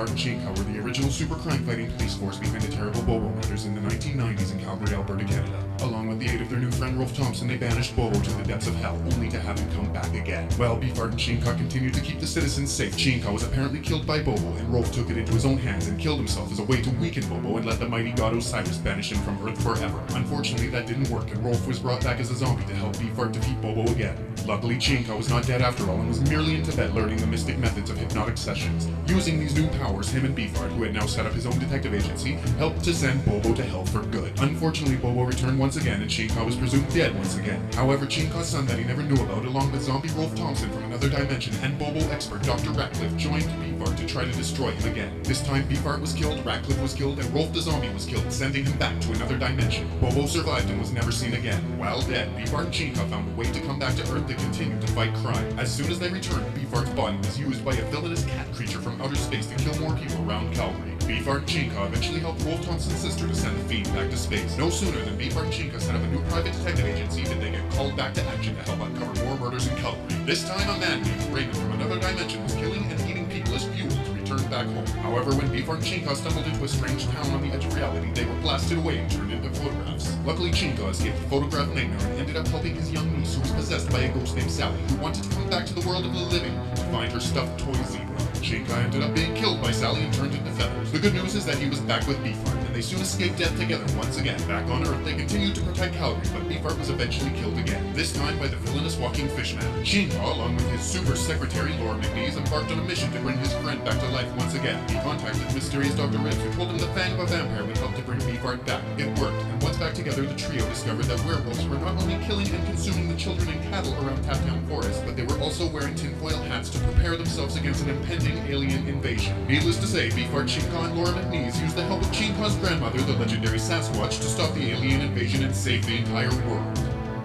Beefart and Cheenkaw were the original super crime-fighting police force behind the terrible Bobo murders in the 1990s in Calgary, Alberta, Canada. Along with the aid of their new friend ROLF TOMPSON, they banished Bobo to the depths of hell, only to have him come back again. While Beefart and Cheenkaw continued to keep the citizens safe, Cheenkaw was apparently killed by Bobo, and ROLF took it into his own hands and killed himself as a way to weaken Bobo and let the mighty god Osiris banish him from Earth forever. Unfortunately, that didn't work, and ROLF was brought back as a zombie to help Beefart defeat Bobo again. Luckily, Chinka was not dead after all and was merely in Tibet learning the mystic methods of hypnotic sessions. Using these new powers, him and Beefart, who had now set up his own detective agency, helped to send Bobo to hell for good. Unfortunately, Bobo returned once again and Chinka was presumed dead once again. However, Chinka's son that he never knew about, along with zombie ROLF TOMPSON from another dimension and Bobo expert Dr. Ratcliffe, joined Beefart to try to destroy him again. This time, Beefart was killed, Ratcliffe was killed, and ROLF the zombie was killed, sending him back to another dimension. Bobo survived and was never seen again. While dead, Beefart and Chinka found a way to come back to Earth to continue to fight crime. As soon as they returned, Beefart's body was used by a villainous cat creature from outer space to kill more people around Calgary. Beefart and Chinka eventually helped ROLF TOMPSON's sister to send the fiend back to space. No sooner than Beefart and Chinka set up a new private detective agency did they get called back to action to help uncover more murders in Calgary. This time, a man named Raymond from another dimension was killing and eating people as fuel to return back home. However, when Beefart and Chinka stumbled into a strange town on the edge of reality, they were blasted away and turned into photographs. Luckily, Chinka escaped the photograph nightmare and ended up helping his young niece, who was possessed by a ghost named Sally, who wanted to come back to the world of the living to find her stuffed toy zebra. Chinka ended up being killed by Sally and turned into feathers. The good news is that he was back with Beefart, and they soon escaped death together once again. Back on Earth, they continued to protect Calgary, but Beefart was eventually killed again, this time by the villainous walking fishman. Chinka, along with his super secretary Laura McKnees, embarked on a mission to bring his friend back to life once again. He contacted mysterious Dr. Ribs, who told him the fang of a vampire would help to bring Beefart back. It worked, and once back together, the trio discovered that werewolves were not only killing and consuming the children and cattle around Taptown Forest, but they were also wearing tinfoil hats to prepare themselves against an impending alien invasion. Needless to say, Beefart, Chinka, and Laura McKnees used the help of Chinka's grandmother, the legendary Sasquatch, to stop the alien invasion and save the entire world.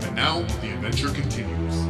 And now, the adventure continues.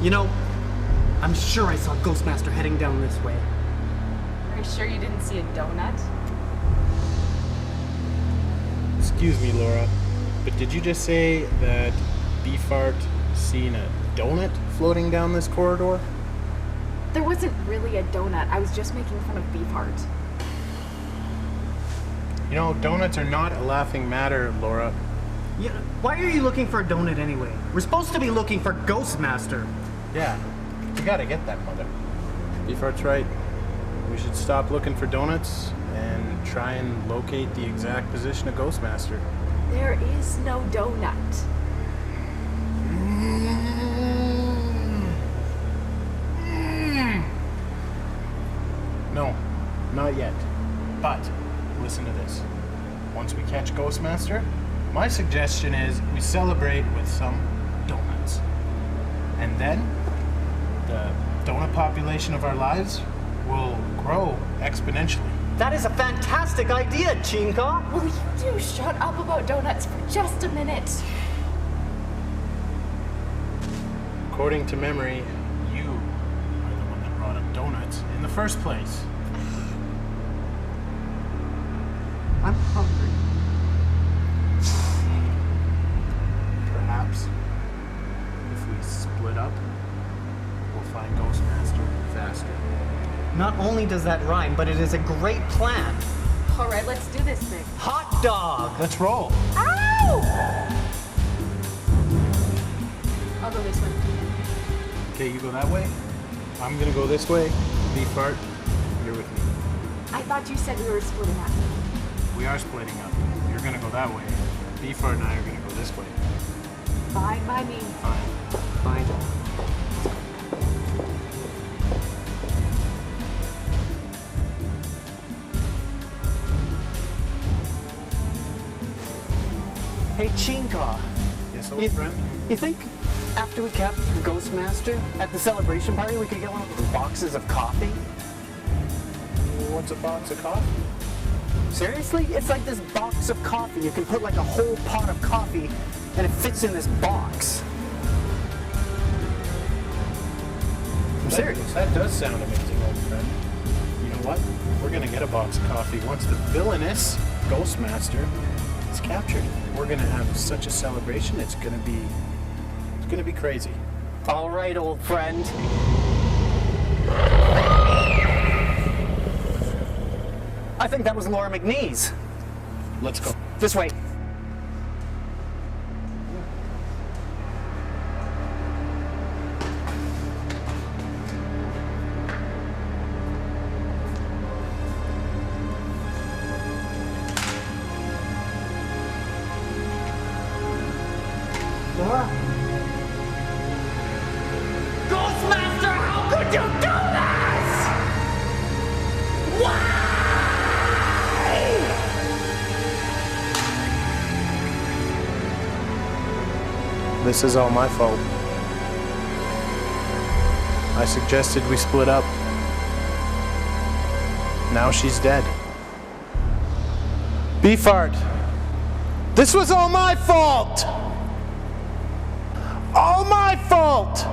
You know, I'm sure I saw Ghostmaster heading down this way. Are you sure you didn't see a donut? Excuse me, Laura, but did you just say that Beefart seen a donut floating down this corridor? There wasn't really a donut. I was just making fun of Beefart. You know, donuts are not a laughing matter, Laura. Yeah, why are you looking for a donut anyway? We're supposed to be looking for Ghostmaster. Yeah, you gotta get that, mother. Beefart's right. We should stop looking for donuts and try and locate the exact position of Ghostmaster. There is no donut. No, not yet. But, listen to this. Once we catch Ghostmaster, my suggestion is we celebrate with some donuts. And then, the donut population of our lives will grow exponentially. That is a fantastic idea, Chinka. Will you two shut up about donuts for just a minute? According to memory, you are the one that brought up donuts in the first place. I'm hungry. Perhaps if we split up, we'll find Ghostmaster faster. Not only does that rhyme, but it is a great plan. All right, let's do this thing. Hot dog! Let's roll. Ow! I'll go this way. Okay, you go that way. I'm gonna go this way. Beefart, you're with me. I thought you said we were splitting up. We are splitting up. You're gonna go that way. Beefart and I are gonna go this way. Fine by me. Fine. Fine. Hey, Cheenkaw. Yes, old friend? You think after we capture the Ghostmaster at the celebration party, we could get one of those boxes of coffee? What's a box of coffee? Seriously? It's like this box of coffee. You can put like a whole pot of coffee and it fits in this box. I'm serious. That does sound amazing, old friend. You know what? We're gonna get a box of coffee once the villainous Ghostmaster is captured. We're gonna have such a celebration. It's gonna be crazy. All right, old friend. I think that was Laura McKnees. Let's go. This way. Laura? Ghostmaster, how could you do this? Why? This is all my fault. I suggested we split up. Now she's dead. Beefart! This was all my fault! All my fault!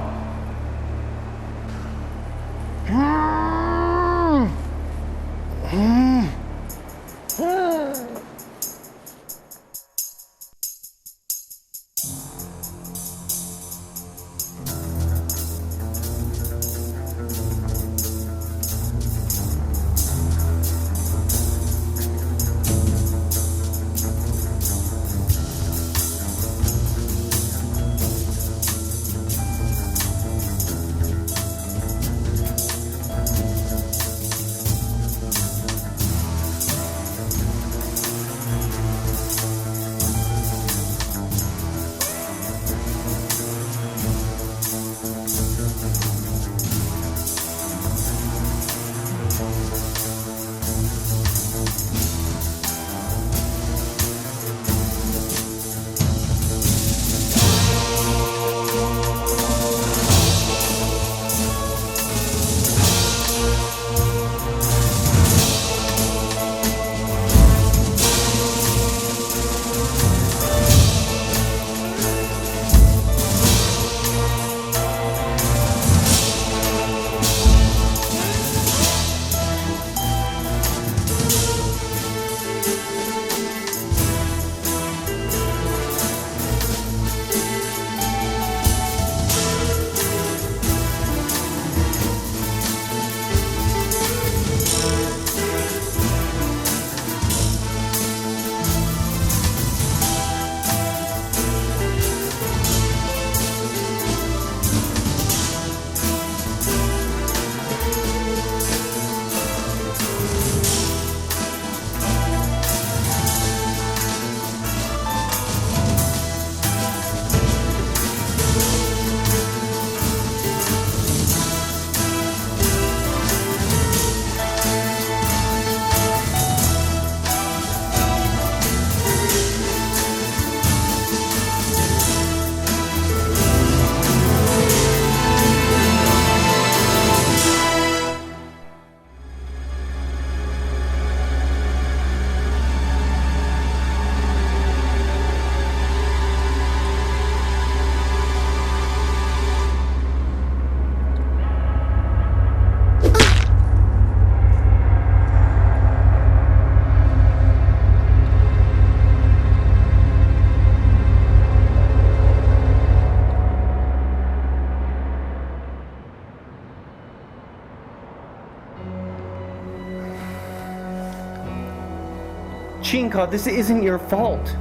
Cheenkaw, this isn't your fault.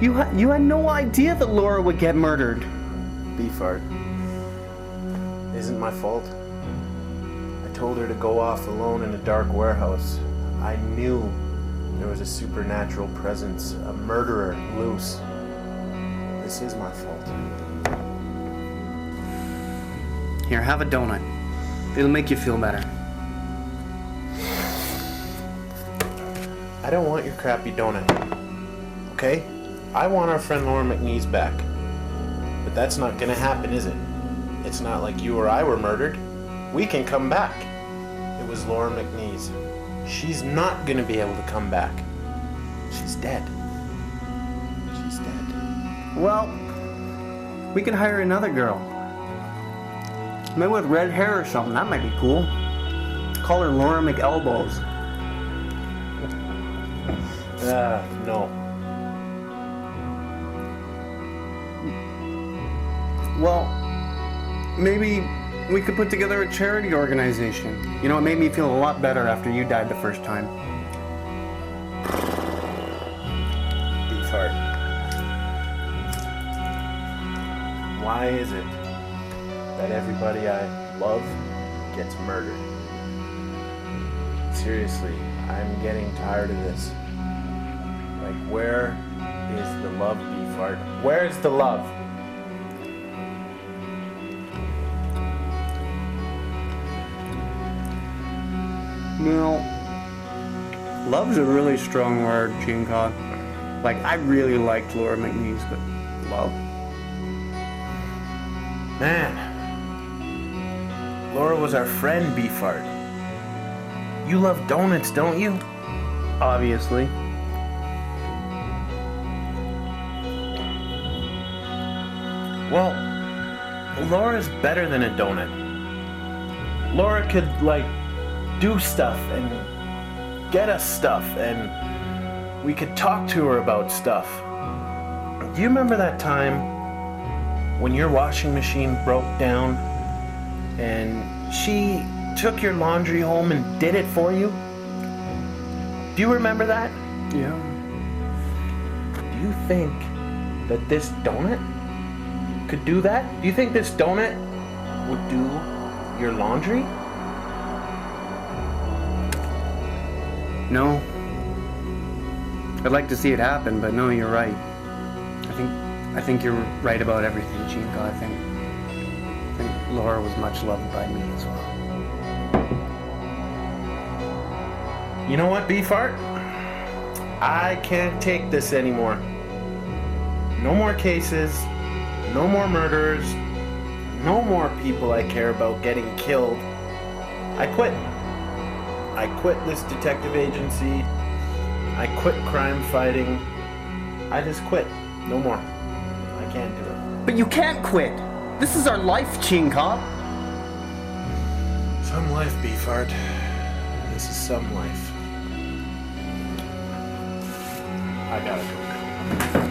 You had no idea that Laura would get murdered. Beefart. Isn't my fault. I told her to go off alone in a dark warehouse. I knew there was a supernatural presence, a murderer loose. This is my fault. Here, have a donut. It'll make you feel better. I don't want your crappy donut. Okay? I want our friend Laura McKnees back. But that's not gonna happen, is it? It's not like you or I were murdered. We can come back. It was Laura McKnees. She's not gonna be able to come back. She's dead. She's dead. Well, we could hire another girl. Maybe with red hair or something, that might be cool. Call her Laura McElbows. No. Well, maybe we could put together a charity organization. You know, it made me feel a lot better after you died the first time. Beefart. Why is it that everybody I love gets murdered? Seriously, I'm getting tired of this. Like, where is the love, Beefart? Where's the love? You know, love's a really strong word, Cheenkaw. Like, I really liked Laura McKnees, but love? Man. Laura was our friend, Beefart. You love donuts, don't you? Obviously. Well, Laura's better than a donut. Laura could, like, do stuff and get us stuff, and we could talk to her about stuff. Do you remember that time when your washing machine broke down and she took your laundry home and did it for you? Do you remember that? Yeah. Do you think that this donut could do that? Do you think this donut would do your laundry? No. I'd like to see it happen, but no, you're right. I think you're right about everything, Chinka. I think Laura was much loved by me as well. You know what, Beefart? I can't take this anymore. No more cases, no more murderers, no more people I care about getting killed. I quit. I quit this detective agency. I quit crime fighting. I just quit. No more. I can't do it. But you can't quit. This is our life, Chinka. Some life, Beefart. This is some life. I gotta go.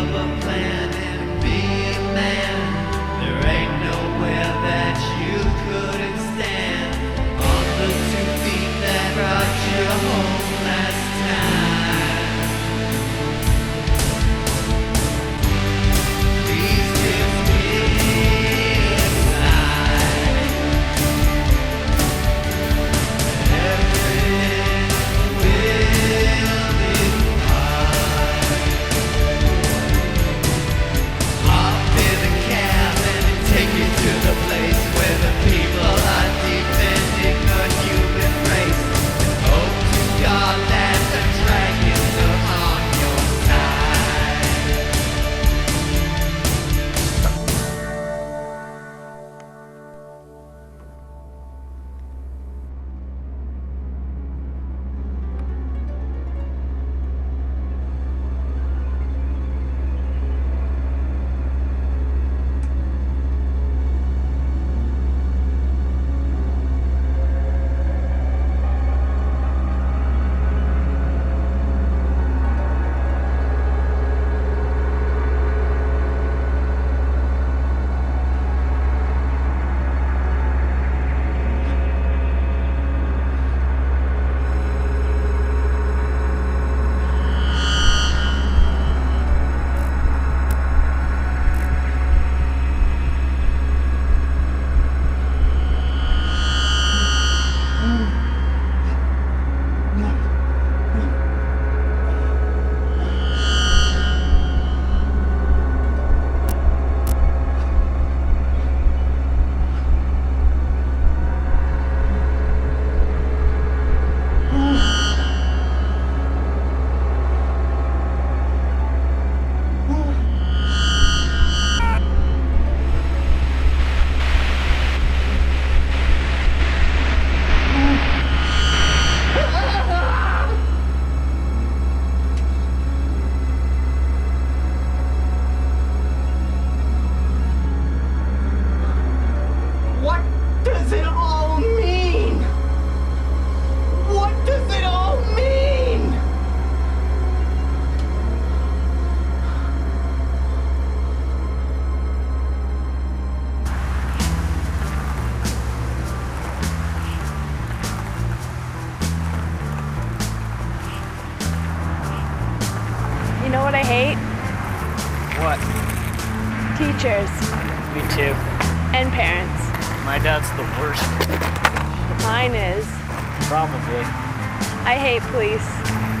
up a plan and be a man. There ain't nowhere that you couldn't stand. On the 2 feet that brought you home last time. Please give me a sign. Everything will be fine. Hop in a cab and take you to the place where the people are deep and ignorant human race. And hope to God that the dragons are on your side. What does it all mean? What does it all mean? You know what I hate? What? Teachers Me too. and parents. My dad's the worst. Mine is. Probably. I hate police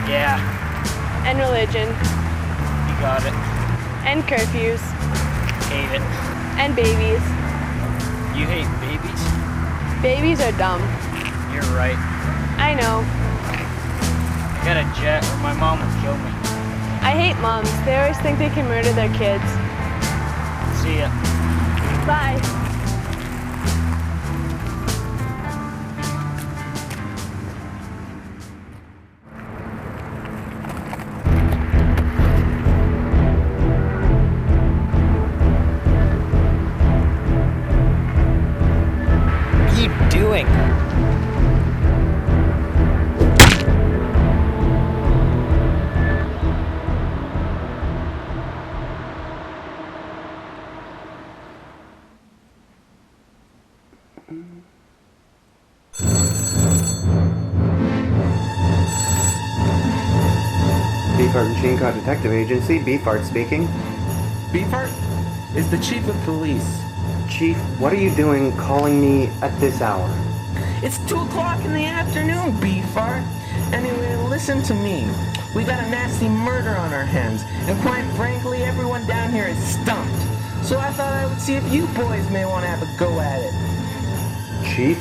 Yeah, and religion you got it. and curfews Hate it. and babies. You hate babies? Babies are dumb. You're right. I know. Get a jet or my mom will kill me. I hate moms. They always think they can murder their kids. See ya. Bye. What are you doing? Beefart and Cheenkaw Detective Agency, Beefart speaking. Beefart is the chief of police. Chief, what are you doing calling me at this hour? It's 2 o'clock in the afternoon, Beefart. Anyway, listen to me. We got a nasty murder on our hands, and quite frankly, everyone down here is stumped. So I thought I would see if you boys may want to have a go at it. Chief,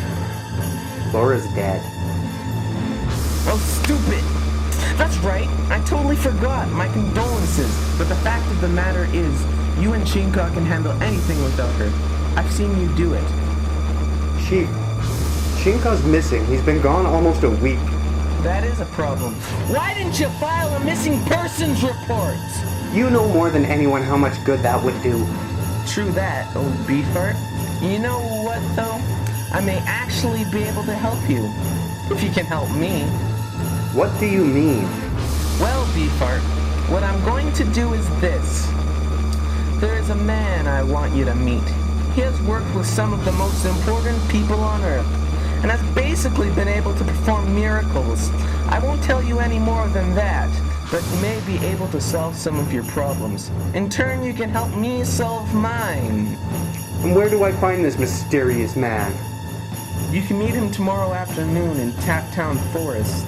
Laura's dead. Oh, stupid! That's right, I totally forgot. My condolences. But the fact of the matter is, you and Chinka can handle anything without her. I've seen you do it. Chief, Chinkaw's missing. He's been gone almost a week. That is a problem. Why didn't you file a missing persons report? You know more than anyone how much good that would do. True that, old Beefart. You know what, though? I may actually be able to help you. If you can help me. What do you mean? Well, Beefart, What I'm going to do is this. There is a man I want you to meet. He has worked with some of the most important people on Earth, and has basically been able to perform miracles. I won't tell you any more than that, but he may be able to solve some of your problems. In turn, you can help me solve mine. And where do I find this mysterious man? You can meet him tomorrow afternoon in Taptown Forest.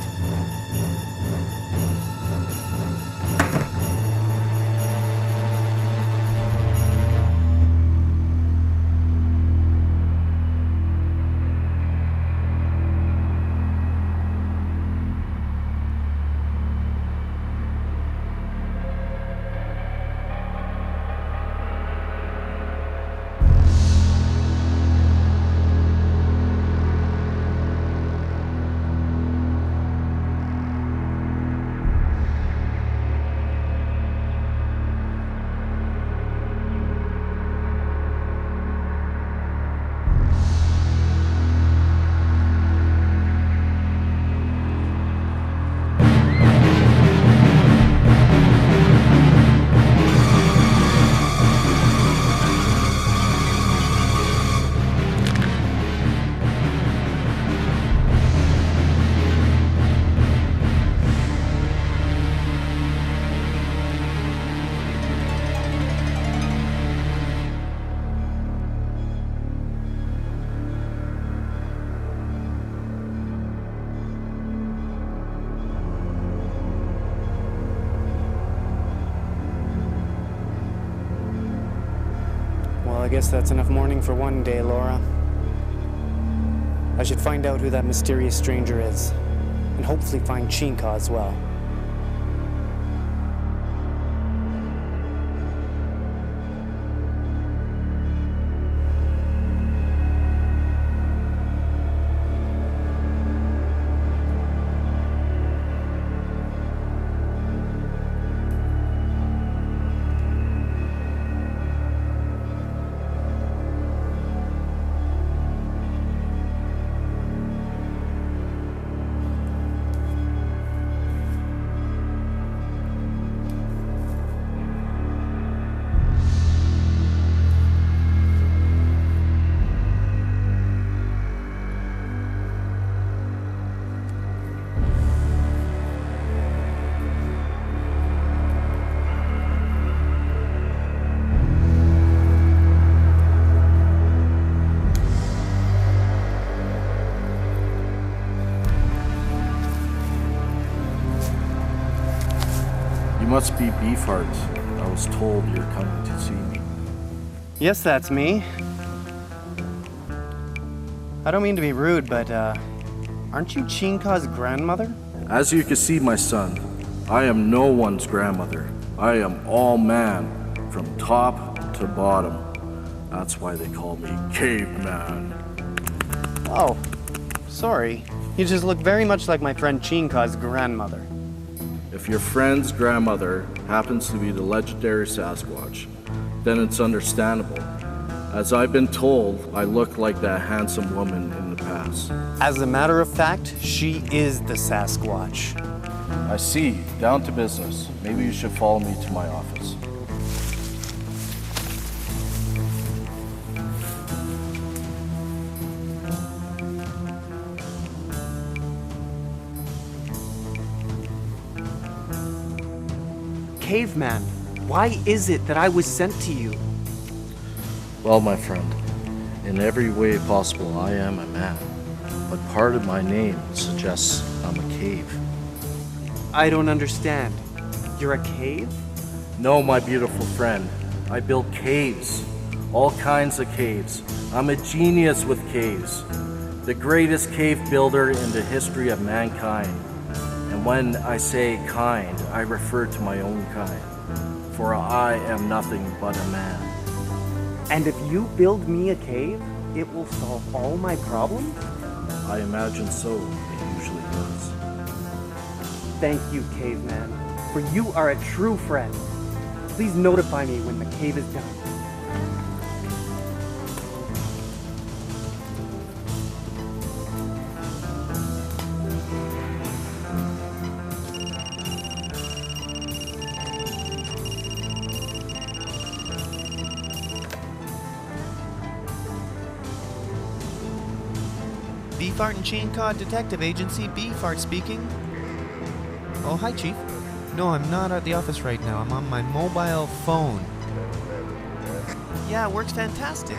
I guess that's enough mourning for one day, Laura. I should find out who that mysterious stranger is, and hopefully find Cheenkaw as well. You must be Beefart. I was told you're coming to see me. Yes, that's me. I don't mean to be rude, but, aren't you Cheenkaw's grandmother? As you can see, my son, I am no one's grandmother. I am all man, from top to bottom. That's why they call me caveman. Oh, sorry. You just look very much like my friend Cheenkaw's grandmother. If your friend's grandmother happens to be the legendary Sasquatch, then it's understandable. As I've been told, I look like that handsome woman in the past. As a matter of fact, she is the Sasquatch. I see. Down to business. Maybe you should follow me to my office. Caveman, why is it that I was sent to you? Well, my friend, in every way possible, I am a man. But part of my name suggests I'm a cave. I don't understand. You're a cave? No, my beautiful friend. I build caves. All kinds of caves. I'm a genius with caves. The greatest cave builder in the history of mankind. And when I say kind, I refer to my own kind. For I am nothing but a man. And if you build me a cave, it will solve all my problems? I imagine so. It usually does. Thank you, Caveman, for you are a true friend. Please notify me when the cave is done. Beefart and Cheenkaw Detective Agency, Beefart speaking. Oh, hi, Chief. No, I'm not at the office right now. I'm on my mobile phone. Yeah, it works fantastic.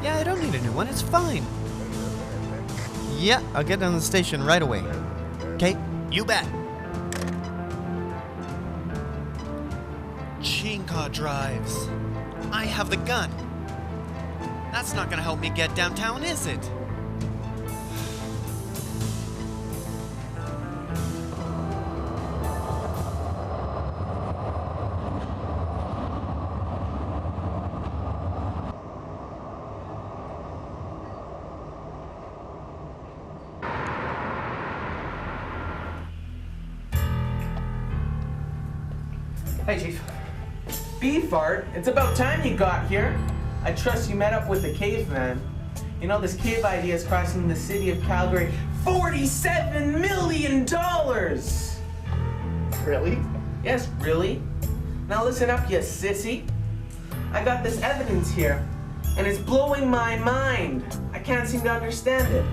Yeah, I don't need a new one. It's fine. Yeah, I'll get on the station right away. Okay, you bet. Cheenkaw drives. I have the gun. That's not gonna help me get downtown, is it? Hey, Chief. Beefart, it's about time you got here. I trust you met up with the caveman. You know, this cave idea is costing the city of Calgary $47 million! Really? Yes, really. Now listen up, you sissy. I got this evidence here, and it's blowing my mind. I can't seem to understand it.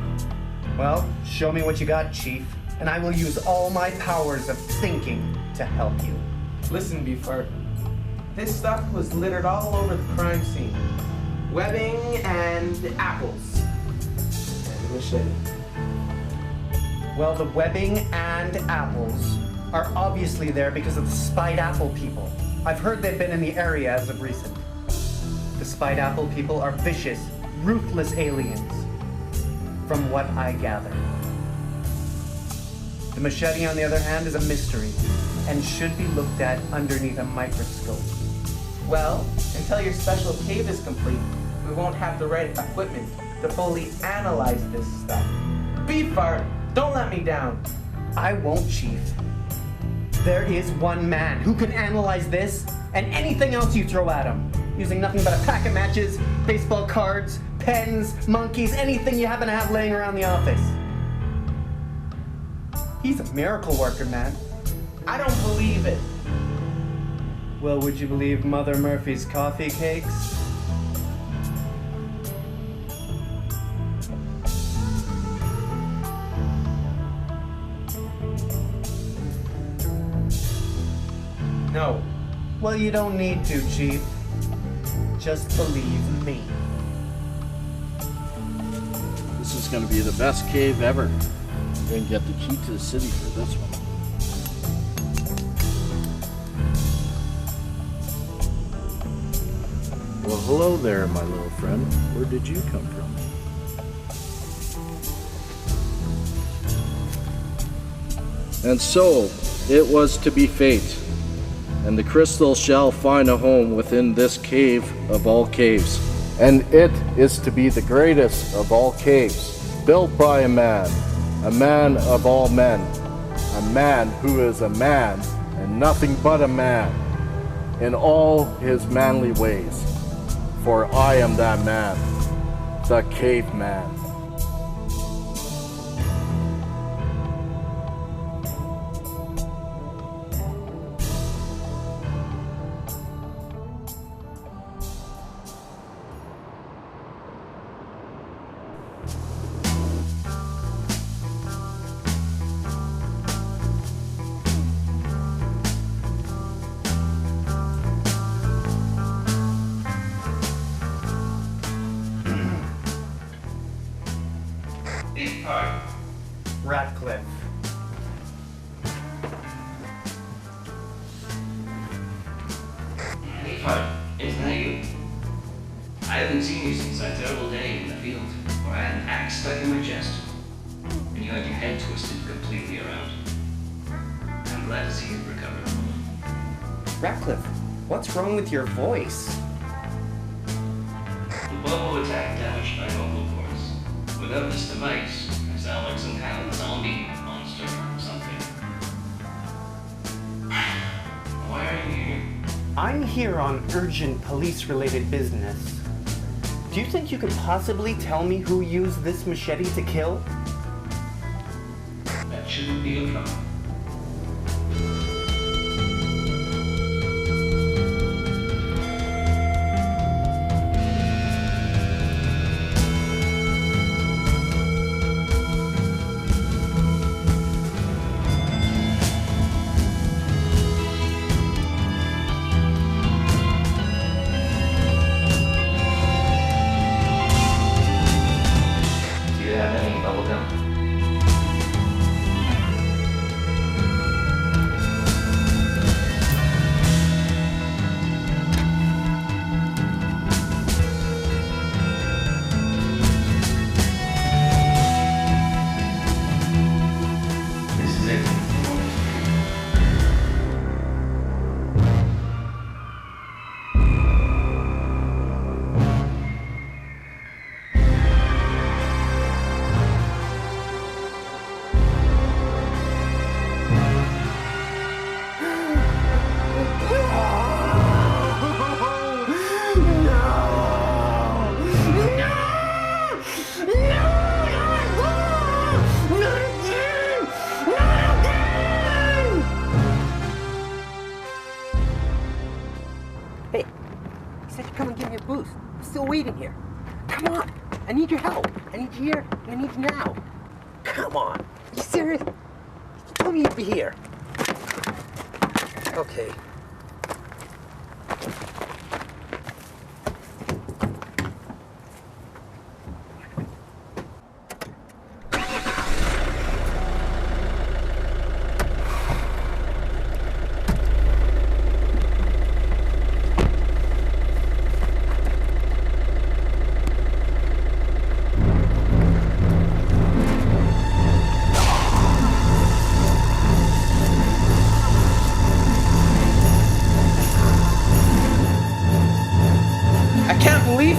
Well, show me what you got, Chief, and I will use all my powers of thinking to help you. Listen, Beefart. This stuff was littered all over the crime scene. Webbing and apples. And machete. Well, the webbing and apples are obviously there because of the Spide Apple people. I've heard they've been in the area as of recent. The Spide Apple people are vicious, ruthless aliens, from what I gather. The machete, on the other hand, is a mystery and should be looked at underneath a microscope. Well, until your special cave is complete, we won't have the right equipment to fully analyze this stuff. Beefart, don't let me down. I won't, Chief. There is one man who can analyze this and anything else you throw at him, using nothing but a pack of matches, baseball cards, pens, monkeys, anything you happen to have laying around the office. He's a miracle worker, man. I don't believe it. Well, would you believe Mother Murphy's coffee cakes? No. Well, you don't need to, Chief. Just believe me. This is going to be the best cave ever. I'm going to get the key to the city for this one. Well, hello there, my little friend. Where did you come from? And so, it was to be fate, and the crystal shall find a home within this cave of all caves. And it is to be the greatest of all caves, built by a man of all men, a man who is a man, and nothing but a man, in all his manly ways. For I am that man, the caveman. Ratcliffe. Beefart, isn't that you? I haven't seen you since that terrible day in the field, where I had an axe stuck in my chest, and you had your head twisted completely around. I'm glad to see you've recovered. Ratcliffe, what's wrong with your voice? The Bobo attack damaged my vocal cords. Without this device, I sound like some kind of zombie monster or something. Why are you here? I'm here on urgent police-related business. Do you think you could possibly tell me who used this machete to kill? That shouldn't be a problem. still waiting here? Come on. I need your help. I need you here. I need you now. Come on. Are you serious? You told me you'd be here. Okay.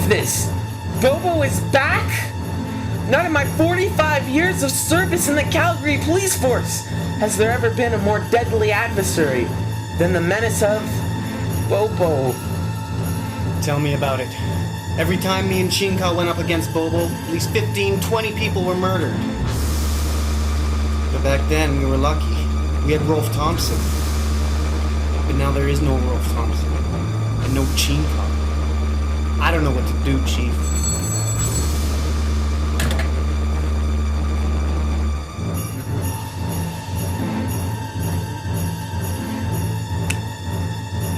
This! Bobo is back? Not in my 45 years of service in the Calgary Police Force has there ever been a more deadly adversary than the menace of Bobo. Tell me about it. Every time me and Chinka went up against Bobo, at least 15, 20 people were murdered. But back then, we were lucky. We had ROLF Thompson. But now there is no ROLF Thompson. And no Chinka. I don't know what to do, Chief.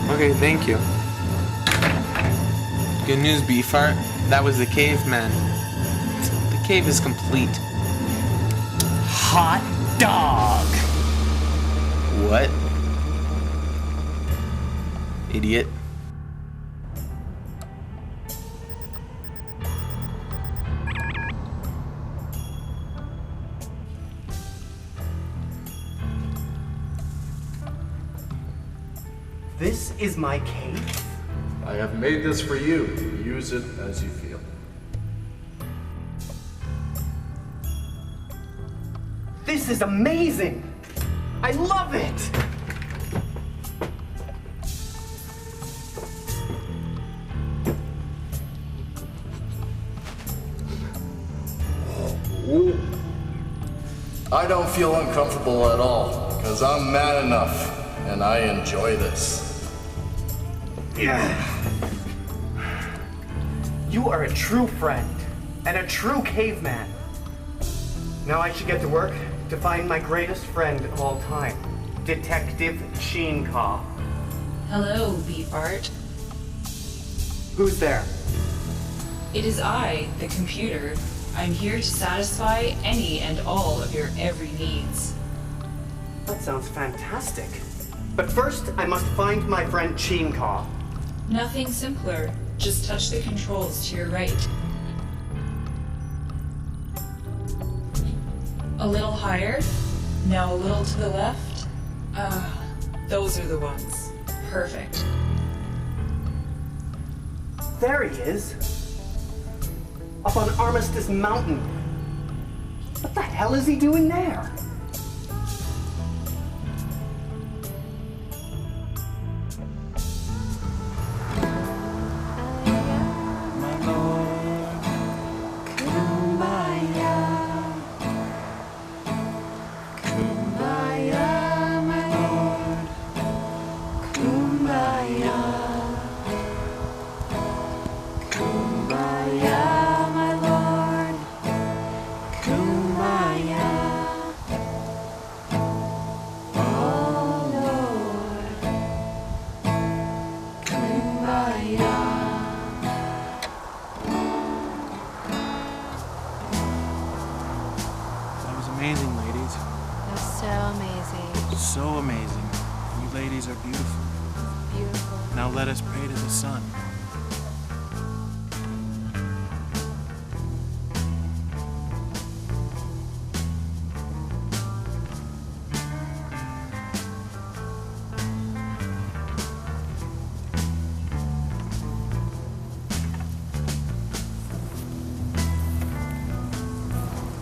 Okay, thank you. Good news, Beefart. That was the caveman. The cave is complete. Hot dog! What? Idiot. This is my cave? I have made this for you. Use it as you feel. This is amazing! I love it! I don't feel uncomfortable at all, because I'm mad enough, and I enjoy this. You are a true friend, and a true caveman. Now I should get to work to find my greatest friend of all time, Detective Cheenkaw. Hello, Beefart. Who's there? It is I, the computer. I'm here to satisfy any and all of your every needs. That sounds fantastic. But first, I must find my friend Chinka. Nothing simpler. Just touch the controls to your right. A little higher. Now a little to the left. Those are the ones. Perfect. There he is. Up on Armistice Mountain. What the hell is he doing there?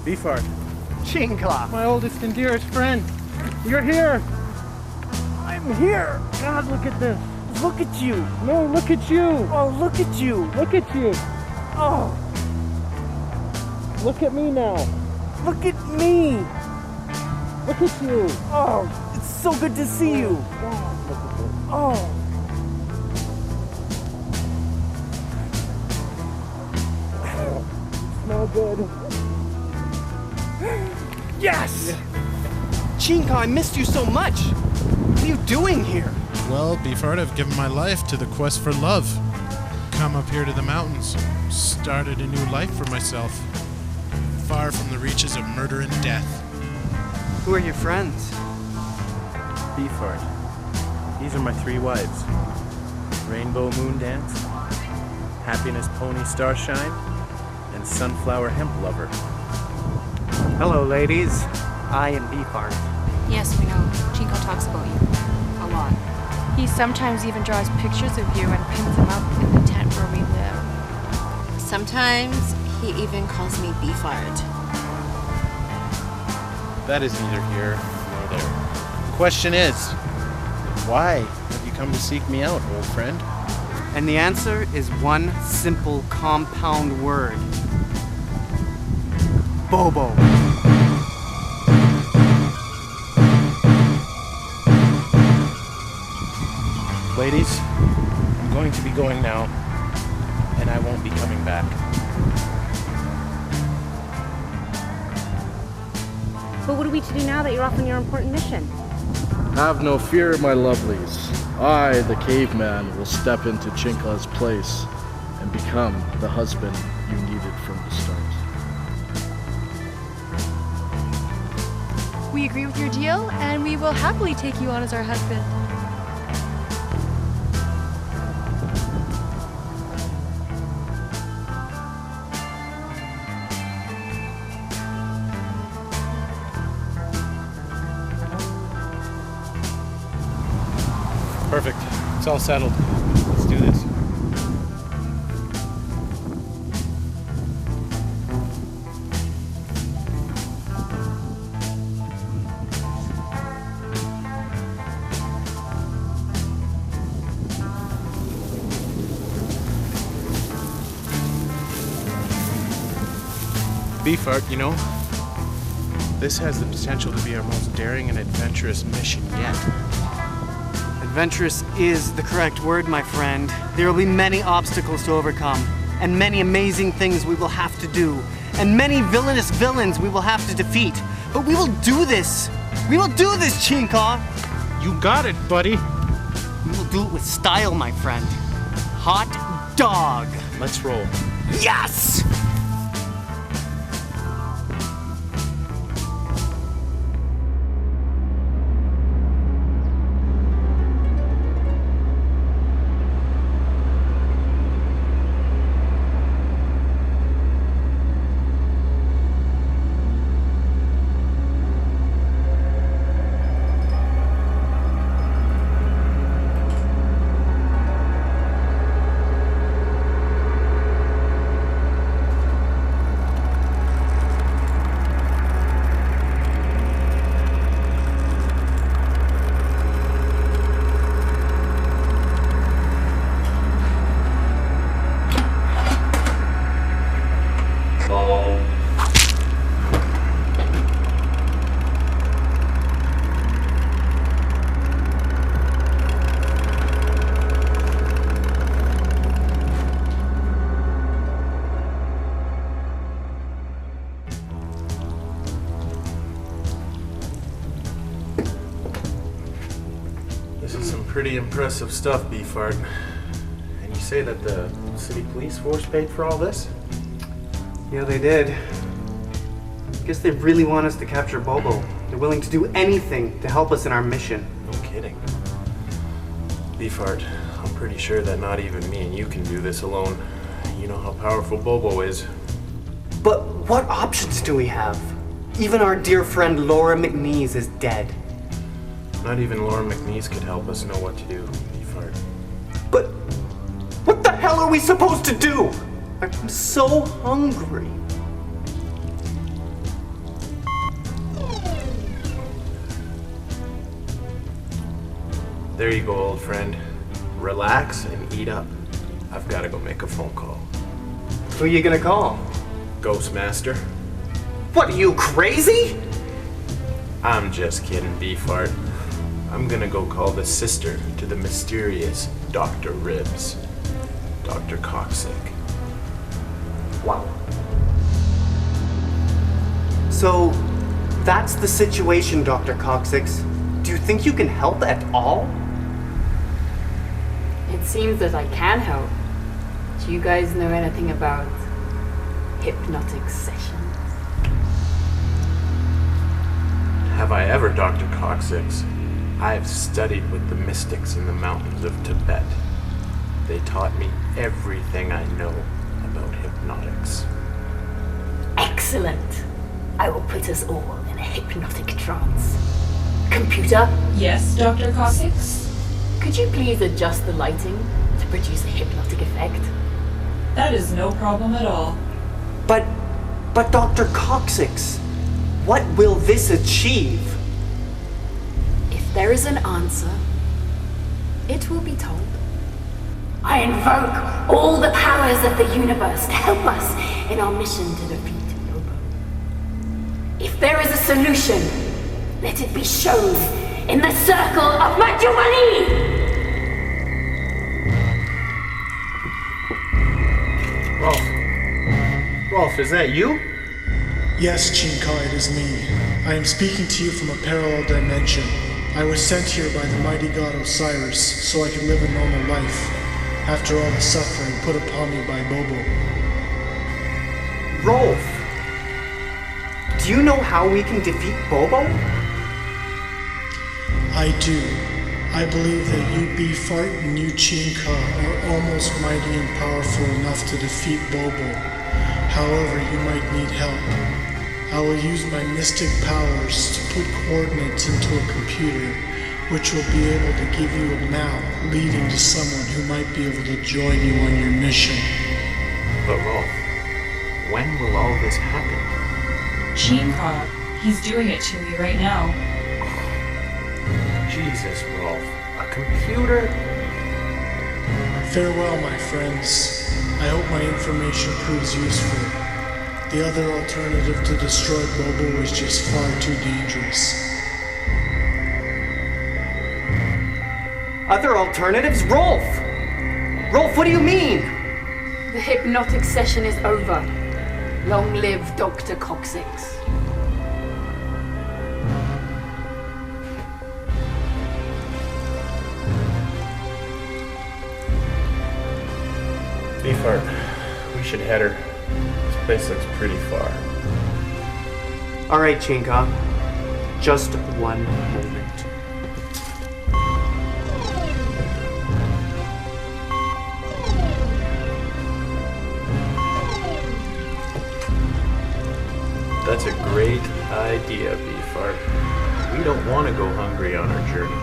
Beefart. Chinka. My oldest and dearest friend. You're here. I'm here. God, look at this. Look at you. No, look at you. Oh, look at you. Look at you. Oh. Look at me now. Look at me. Look at you. Oh, it's so good to see you. God, look at this. Oh. smell good. Yes! Chinka, I missed you so much. What are you doing here? Well, Beefart, I've given my life to the quest for love. Come up here to the mountains. Started a new life for myself. Far from the reaches of murder and death. Who are your friends? Beefart. These are my 3 wives. Rainbow Moon Dance, Happiness Pony Starshine, and Sunflower Hemp Lover. Hello, ladies. I am Beefart. Yes, we know. Chinka talks about you. A lot. He sometimes even draws pictures of you and pins them up in the tent where we live. Sometimes he even calls me Beefart. That is neither here nor there. The question is, why have you come to seek me out, old friend? And the answer is one simple compound word. Bobo. Ladies, I'm going to be going now, and I won't be coming back. But what are we to do now that you're off on your important mission? Have no fear, my lovelies. I, the caveman, will step into Chinka's place and become the husband you needed from the start. We agree with your deal, and we will happily take you on as our husband. Perfect. It's all settled. Let's do this. Beefart, you know, this has the potential to be our most daring and adventurous mission yet. Adventurous is the correct word, my friend. There will be many obstacles to overcome, and many amazing things we will have to do, and many villainous villains we will have to defeat. But we will do this! We will do this, Chinka! You got it, buddy! We will do it with style, my friend. Hot dog! Let's roll. Yes! Pretty impressive stuff, Beefart. And you say that the city police force paid for all this? Yeah, they did. Guess they really want us to capture Bobo. They're willing to do anything to help us in our mission. No kidding. Beefart, I'm pretty sure that not even me and you can do this alone. You know how powerful Bobo is. But what options do we have? Even our dear friend Laura McKnees is dead. Not even Laura McKnees could help us know what to do, Beefart. But what the hell are we supposed to do? I'm so hungry. There you go, old friend. Relax and eat up. I've got to go make a phone call. Who are you gonna call? Ghostmaster. What, are you crazy? I'm just kidding, Beefart. I'm gonna go call the sister to the mysterious Dr. Ribs. Dr. Cocksick. Wow. So, that's the situation, Dr. Coccyx. Do you think you can help at all? It seems that I can help. Do you guys know anything about hypnotic sessions? Have I ever, Dr. Coccyx? I've studied with the mystics in the mountains of Tibet. They taught me everything I know about hypnotics. Excellent. I will put us all in a hypnotic trance. Computer? Yes, Dr. Coccyx? Could you please adjust the lighting to produce a hypnotic effect? That is no problem at all. But Dr. Coccyx, what will this achieve? If there is an answer, it will be told. I invoke all the powers of the universe to help us in our mission to defeat Bobo. If there is a solution, let it be shown in the circle of my jubilee! Rolf, is that you? Yes, Chinka, it is me. I am speaking to you from a parallel dimension. I was sent here by the mighty god Osiris so I could live a normal life, after all the suffering put upon me by Bobo. Rolf, do you know how we can defeat Bobo? I do. I believe that you Beefart and you Chinka are almost mighty and powerful enough to defeat Bobo. However, you might need help. I will use my mystic powers to put coordinates into a computer, which will be able to give you a map leading to someone who might be able to join you on your mission. But Rolf, when will all this happen? Chinka, he's doing it to me right now. Jesus, Rolf, a computer? Farewell, my friends. I hope my information proves useful. The other alternative to destroy Bobo is just far too dangerous. Other alternatives? Rolf! Rolf, what do you mean? The hypnotic session is over. Long live Dr. Coccyx. Beefart, we should head her. This place looks pretty far. Alright, Chinka. Just one moment. That's a great idea, Beefart. We don't want to go hungry on our journey.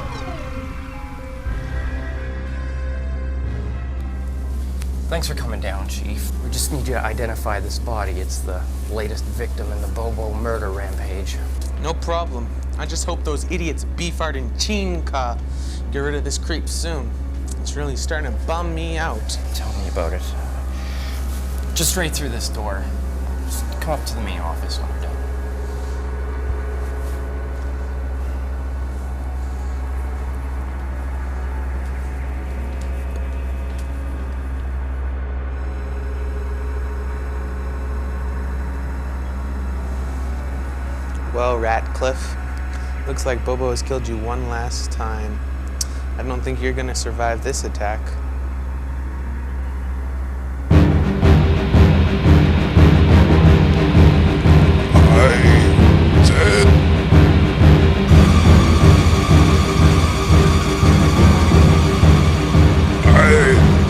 Thanks for coming down, Chief. We just need you to identify this body. It's the latest victim in the Bobo murder rampage. No problem. I just hope those idiots Beefart and Cheenkaw get rid of this creep soon. It's really starting to bum me out. Tell me about it. Just straight through this door. Just come up to the main office when we're done. Well, Ratcliffe, looks like Bobo has killed you one last time. I don't think you're gonna survive this attack.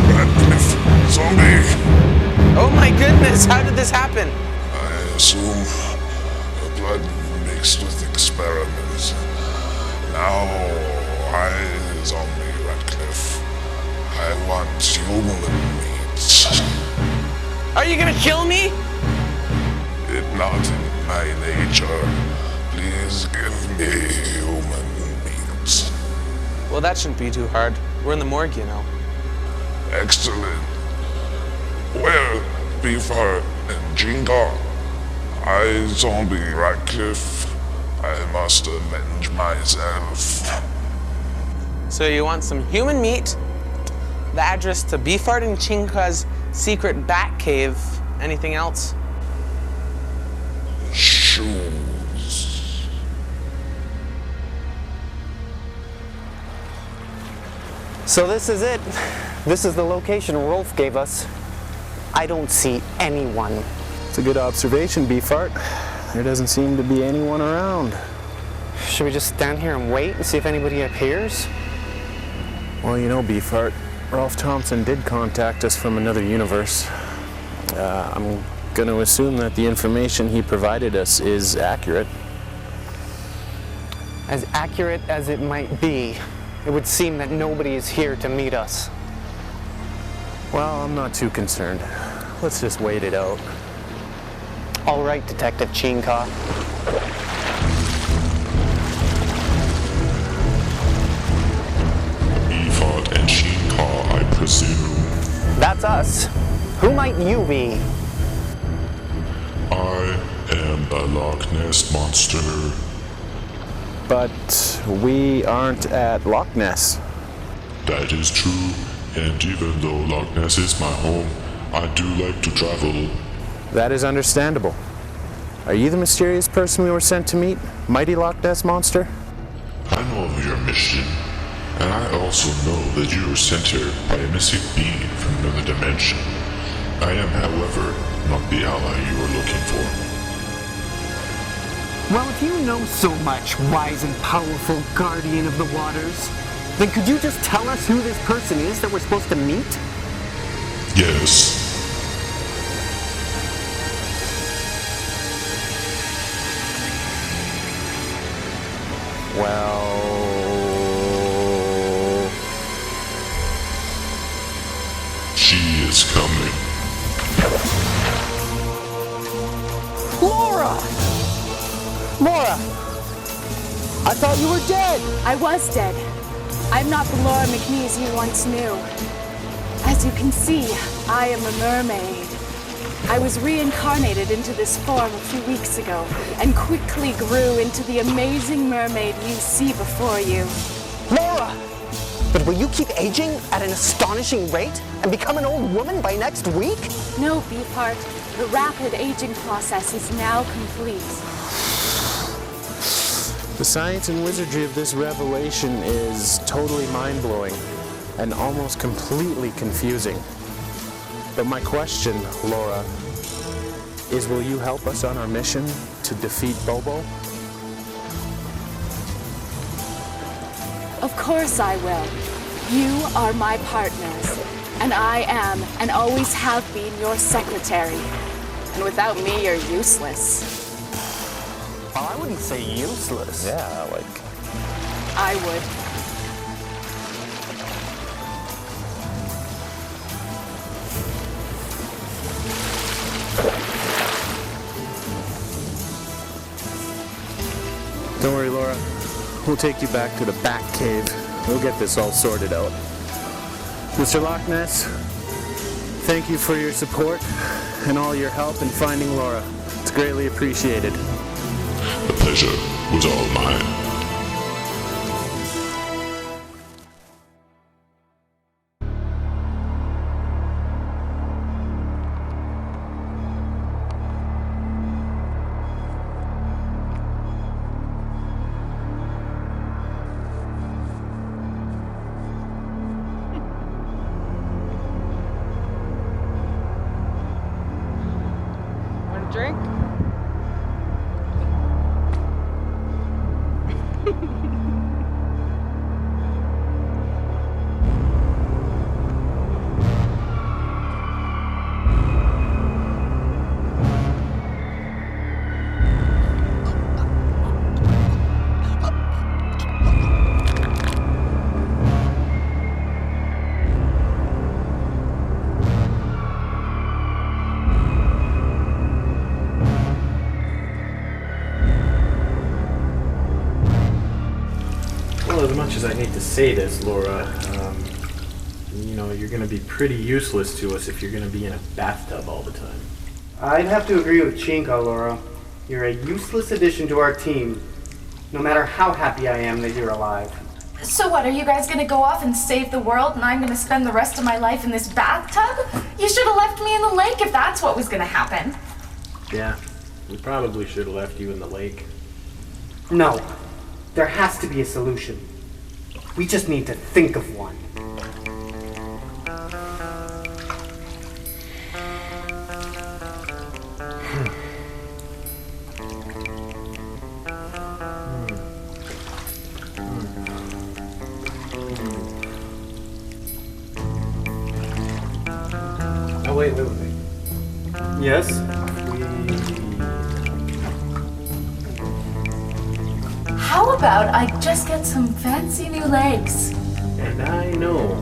Ratcliffe, zombie! Oh my goodness, how did this happen? I assume blood mixed with experiments. Now I, zombie Ratcliffe, I want human meat. Are you gonna kill me? It's not in my nature. Please give me human meat. Well, that shouldn't be too hard. We're in the morgue, you know. Excellent. Well, Beefart and Chinka, I, zombie Ratcliffe, I must avenge myself. So you want some human meat, the address to Beefart and Chinka's secret bat cave, anything else? Sure. choose. So this is it. This is the location Rolf gave us. I don't see anyone. It's a good observation, Beefart. There doesn't seem to be anyone around. Should we just stand here and wait and see if anybody appears? Well, you know, Beefart, Rolf Thompson did contact us from another universe. I'm going to assume that the information he provided us is accurate. As accurate as it might be, it would seem that nobody is here to meet us. Well, I'm not too concerned. Let's just wait it out. All right, Detective Cheenkaw. Beefart and Cheenkaw, I presume. That's us. Who might you be? I am a Loch Ness monster. But we aren't at Loch Ness. That is true, and even though Loch Ness is my home, I do like to travel. That is understandable. Are you the mysterious person we were sent to meet? Mighty Loch Ness monster? I know of your mission, and I also know that you were sent here by a missing being from another dimension. I am, however, not the ally you were looking for. Well, if you know so much, wise and powerful guardian of the waters, then could you just tell us who this person is that we're supposed to meet? Yes. Well... She is coming. Laura! Laura! I thought you were dead! I was dead. I'm not the Laura McKnees you once knew. As you can see, I am a mermaid. I was reincarnated into this form a few weeks ago and quickly grew into the amazing mermaid you see before you. Laura! But will you keep aging at an astonishing rate and become an old woman by next week? No, Beefart. The rapid aging process is now complete. The science and wizardry of this revelation is totally mind-blowing and almost completely confusing. But my question, Laura, is will you help us on our mission to defeat Bobo? Of course I will. You are my partners, and I am and always have been your secretary. And without me, you're useless. Well, I wouldn't say useless. Yeah, like... I would. Don't worry, Laura. We'll take you back to the back cave. We'll get this all sorted out. Mr. Loch Ness, thank you for your support and all your help in finding Laura. It's greatly appreciated. The pleasure was all mine. Drink? As much as I hate to say this, Laura, you know, you're going to be pretty useless to us if you're going to be in a bathtub all the time. I'd have to agree with Chinka, Laura. You're a useless addition to our team, no matter how happy I am that you're alive. So what, are you guys gonna go off and save the world and I'm gonna spend the rest of my life in this bathtub? You should have left me in the lake if that's what was gonna happen. Yeah, We probably should have left you in the lake. No. There has to be a solution. We just need to think of one. Oh, wait. Yes? How about I just get some fancy new legs? And I know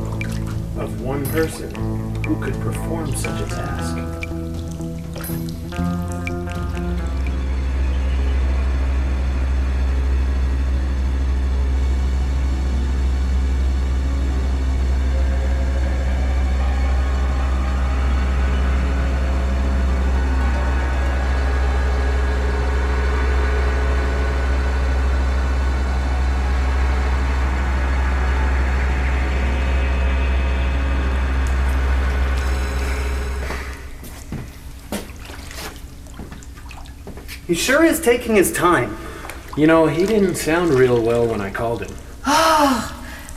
of one person who could perform such a task. He sure is taking his time. You know, he didn't sound real well when I called him.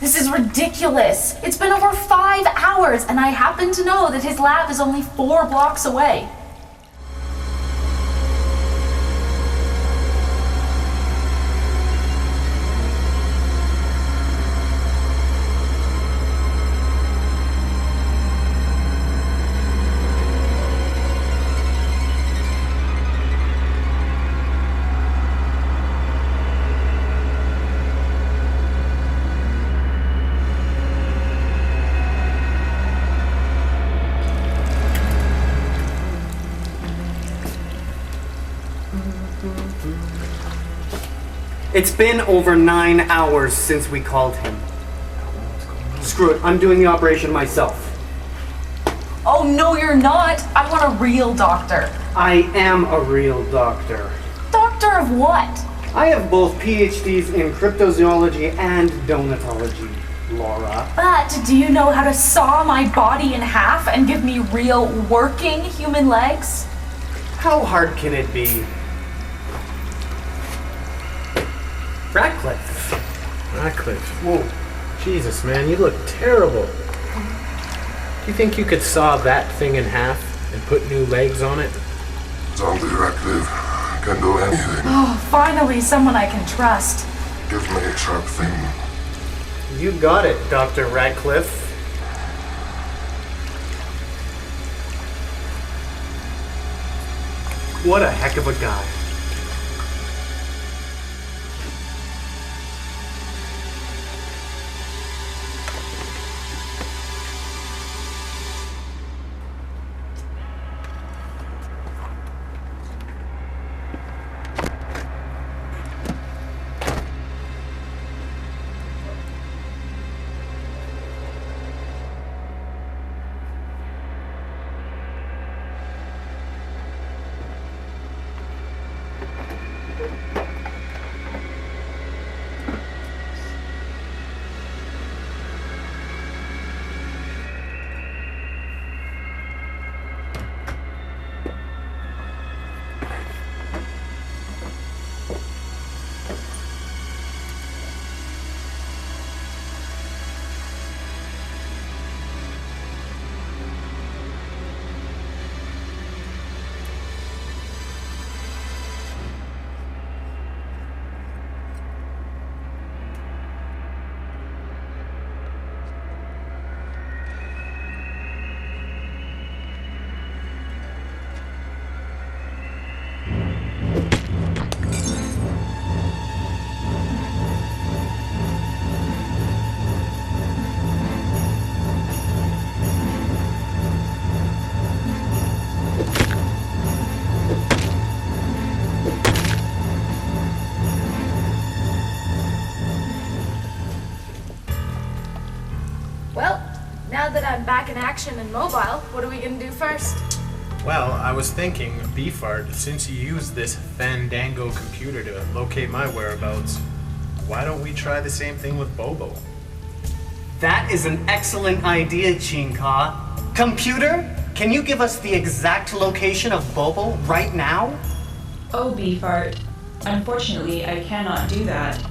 This is ridiculous. It's been over 5 hours, and I happen to know that his lab is only 4 blocks away. It's been over 9 hours since we called him. Screw it, I'm doing the operation myself. Oh, no, you're not. I want a real doctor. I am a real doctor. Doctor of what? I have both PhDs in cryptozoology and donatology, Laura. But do you know how to saw my body in half and give me real working human legs? How hard can it be? Ratcliffe. Whoa. Jesus, man, you look terrible. Do you think you could saw that thing in half and put new legs on it? Zombie Ratcliffe can do anything. Oh, finally someone I can trust. Give me a sharp thing. You got it, Dr. Ratcliffe. What a heck of a guy. Now that I'm back in action and mobile, what are we gonna do first? Well, I was thinking, Beefart, since you used this Fandango computer to locate my whereabouts, why don't we try the same thing with Bobo? That is an excellent idea, Chinka. Computer, can you give us the exact location of Bobo right now? Oh, Beefart. Unfortunately, I cannot do that.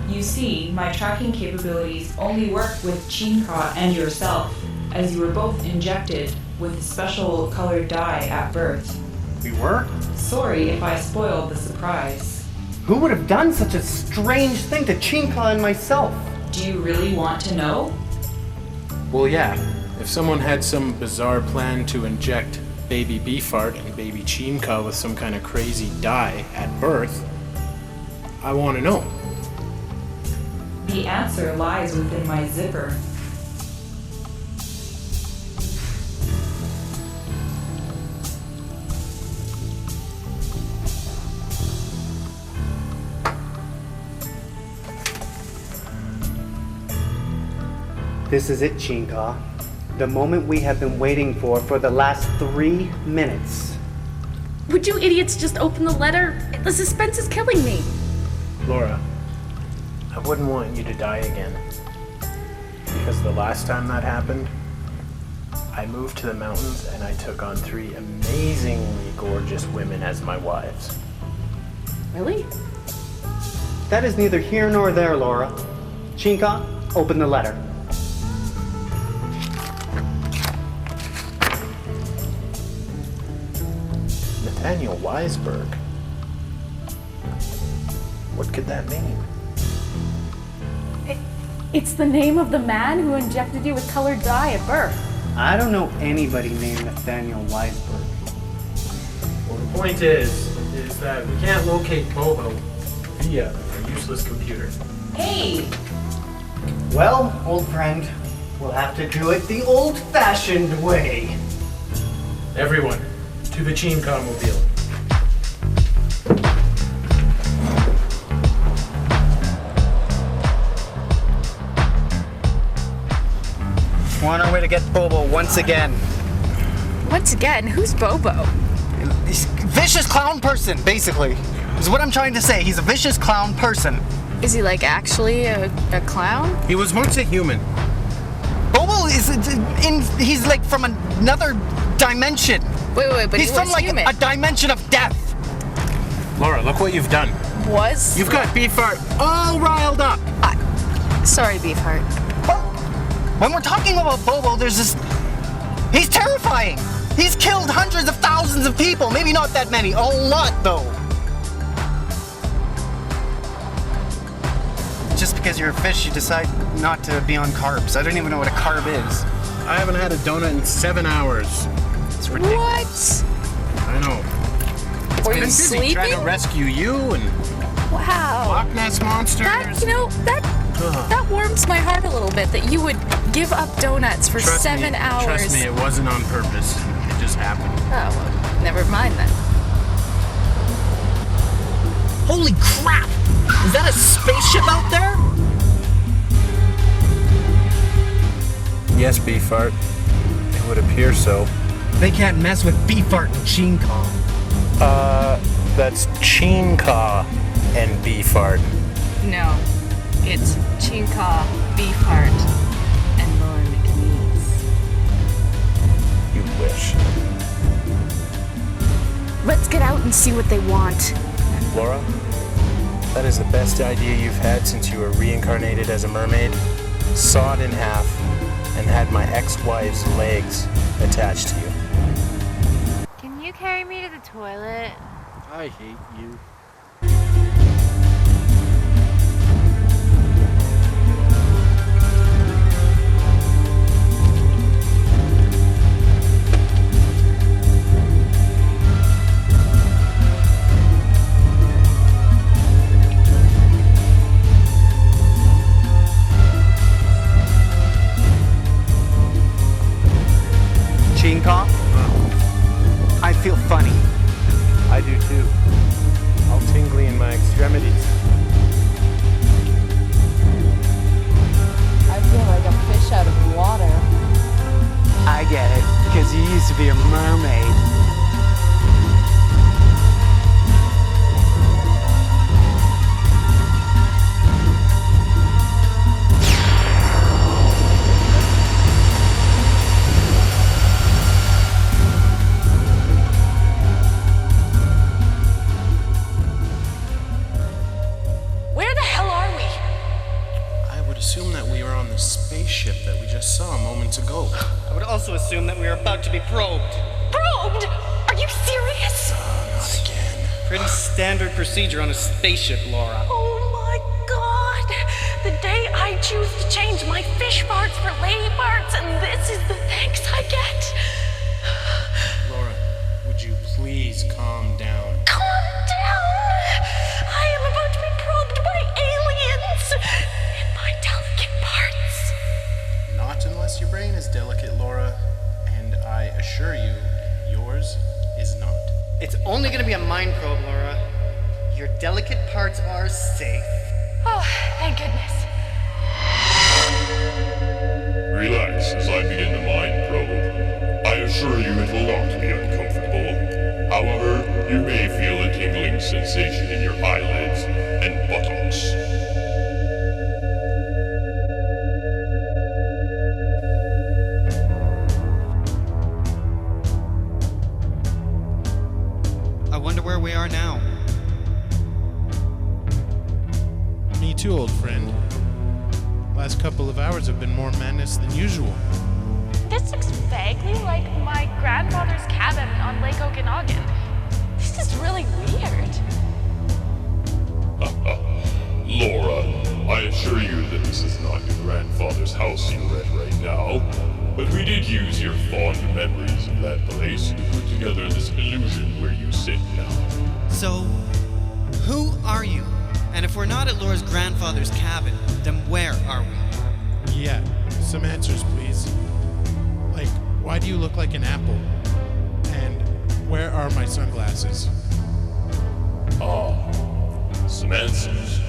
You see, my tracking capabilities only work with Chinka and yourself, as you were both injected with special colored dye at birth. We were? Sorry if I spoiled the surprise. Who would have done such a strange thing to Chinka and myself? Do you really want to know? Well, yeah. If someone had some bizarre plan to inject baby Beefart and baby Cheenkaw with some kind of crazy dye at birth, I want to know. The answer lies within my zipper. This is it, Chinka. The moment we have been waiting for the last 3 minutes. Would you idiots just open the letter? The suspense is killing me. Laura, I wouldn't want you to die again. Because the last time that happened, I moved to the mountains and I took on 3 amazingly gorgeous women as my wives. Really? That is neither here nor there, Laura. Chinka, open the letter. Nathaniel Weisberg. What could that mean? It's the name of the man who injected you with colored dye at birth. I don't know anybody named Nathaniel Weisberg. Well, the point is that we can't locate Bobo via a useless computer. Hey! Well, old friend, we'll have to do it the old-fashioned way. Everyone, to the Chinka mobile. We're on our way to get Bobo once again. Once again? Who's Bobo? He's a vicious clown person, basically. Is what I'm trying to say. He's a vicious clown person. Is he like actually a clown? He was once a human. Bobo is he's like from another dimension. Wait, but he's he from was like human. a dimension of death. Laura, look what you've done. Was? You've got Beefart all riled up. Sorry, Beefart. When we're talking about Bobo, there's this... He's terrifying! He's killed hundreds of thousands of people! Maybe not that many. A lot, though. Just because you're a fish, you decide not to be on carbs. I don't even know what a carb is. I haven't had a donut in 7 hours. It's ridiculous. What? I know. Were I've you been busy sleeping? trying to rescue you and Wow. Loch Ness monsters. That warms my heart a little bit that you would give up donuts for 7 hours. Trust me, it wasn't on purpose. It just happened. Oh, well, never mind then. Holy crap! Is that a spaceship out there? Yes, Beefart. It would appear so. They can't mess with Beefart and Cheenkaw. That's Chinka and Beefart. No, it's Chinka, Beefart, and Laura McKnees. You wish. Let's get out and see what they want. Laura, that is the best idea you've had since you were reincarnated as a mermaid. Sawed in half and had my ex-wife's legs attached to you. Can you carry me to the toilet? I hate you. Chinka? I feel funny. I do too. All tingly in my extremities. I feel like a fish out of water. I get it, because you used to be a mermaid. the spaceship that we just saw moments ago. I would also assume that we are about to be probed. Probed? Are you serious? Not again. Pretty standard procedure on a spaceship, Laura. Oh my god! The day I choose to change my fish parts for lady parts, and this is the thanks I get. Laura, would you please calm down? Calm down! I am about to be probed by aliens in my delicate parts. Not unless your brain is delicate, Laura, and I assure you, yours is not. It's only gonna be a mind probe, Laura. Your delicate parts are safe. Oh, thank goodness. Relax as I begin the mind probe. I assure you it will not be uncomfortable. However, you may feel a tingling sensation in your eyelids and buttocks. I wonder where we are now. Me too, old friend. Last couple of hours have been more madness than usual. This looks vaguely like my grandfather's cabin on Lake Okanagan. This is really weird. Laura, I assure you that this is not your grandfather's house you're at right now, but we did use your fond memories of that place to put together this illusion where you sit now. So, who are you? And if we're not at Laura's grandfather's cabin, then where are we? Yeah, some answers, please. Like, why do you look like an apple? And where are my sunglasses? Some answers.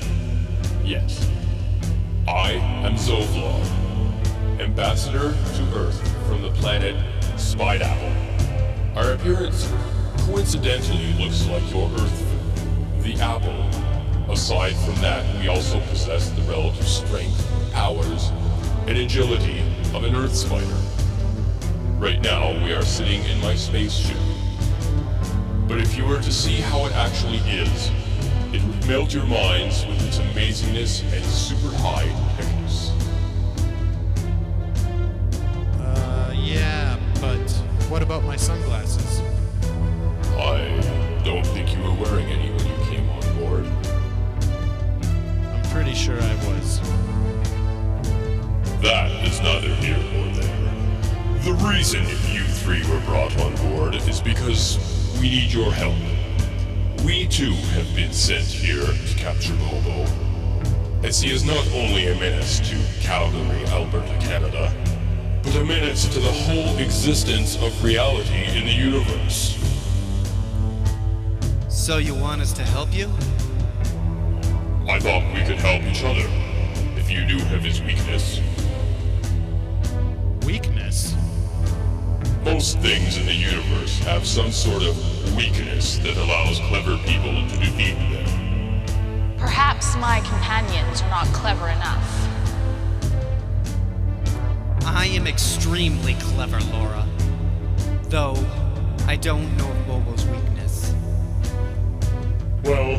Yes. I am Zovlar, ambassador to Earth from the planet Spide. Our appearance coincidentally looks like your Earth, the apple. Aside from that, we also possess the relative strength, powers, and agility of an Earth spider. Right now, we are sitting in my spaceship. But if you were to see how it actually is, it would melt your minds with its amazingness and super high technics. Yeah, but what about my sunglasses? I don't think you were wearing any when you came on board. I'm pretty sure I was. That is neither here nor there. The reason you three were brought on board is because we need your help. We too have been sent here to capture Bobo, as he is not only a menace to Calgary, Alberta, Canada, but a menace to the whole existence of reality in the universe. So you want us to help you? I thought we could help each other, if you do have his weakness. Weakness? Most things in the universe have some sort of weakness that allows clever people to defeat them. Perhaps my companions are not clever enough. I am extremely clever, Laura. Though, I don't know of Bobo's weakness. Well,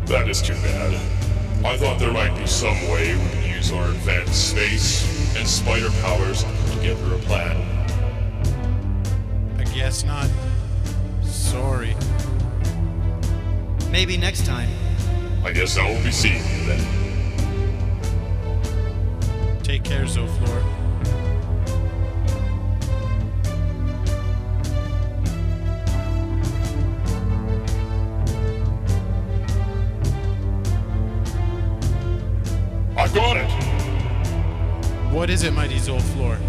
that is too bad. I thought there might be some way we could use our advanced space and spider powers to put together a plan. I guess not. Sorry. Maybe next time. I guess I will be seeing you then. Take care, Zoflor. I got it! What is it, mighty Zolflor?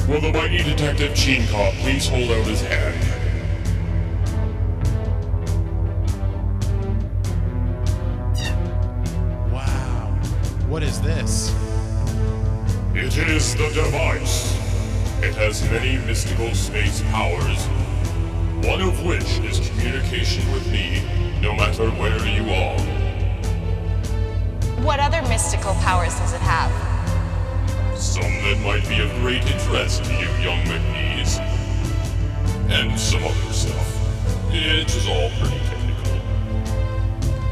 Will the mighty Detective Cheenkaw please hold out his hand? Wow. What is this? It is the device. It has many mystical space powers, one of which is communication with me, no matter where you are. What other mystical powers does it have? Some that might be of great interest to you, young McKnees. And some other stuff. It is all pretty technical.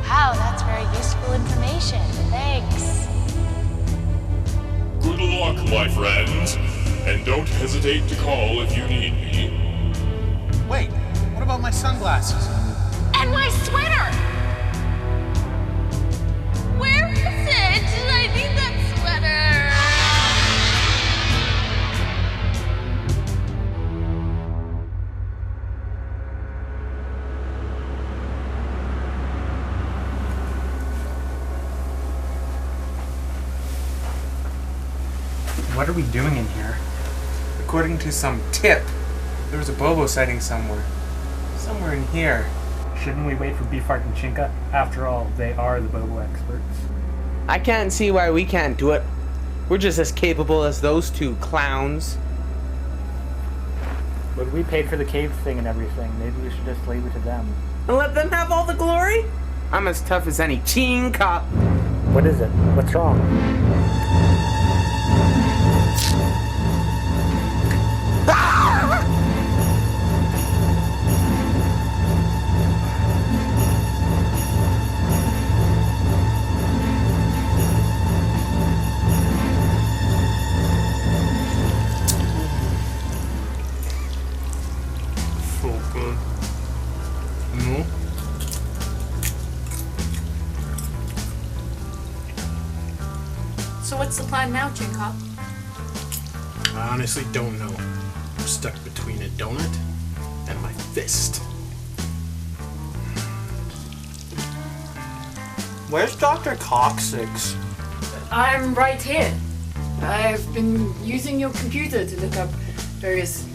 Wow, that's very useful information. Thanks. my friends, and don't hesitate to call if you need me. Wait, what about my sunglasses? And my sweater! Where is it? I need that sweater! What are we doing in here? According to some tip, there was a Bobo sighting somewhere. Somewhere in here. Shouldn't we wait for Beefart and Chinka? After all, they are the Bobo experts. I can't see why we can't do it. We're just as capable as those two clowns. But we paid for the cave thing and everything. Maybe we should just leave it to them. And let them have all the glory? I'm as tough as any Chinka. What is it? What's wrong? So what's the plan now, Chinka? I honestly don't know. I'm stuck between a donut and my fist. Where's Dr. Coccyx? I'm right here. I've been using your computer to look up various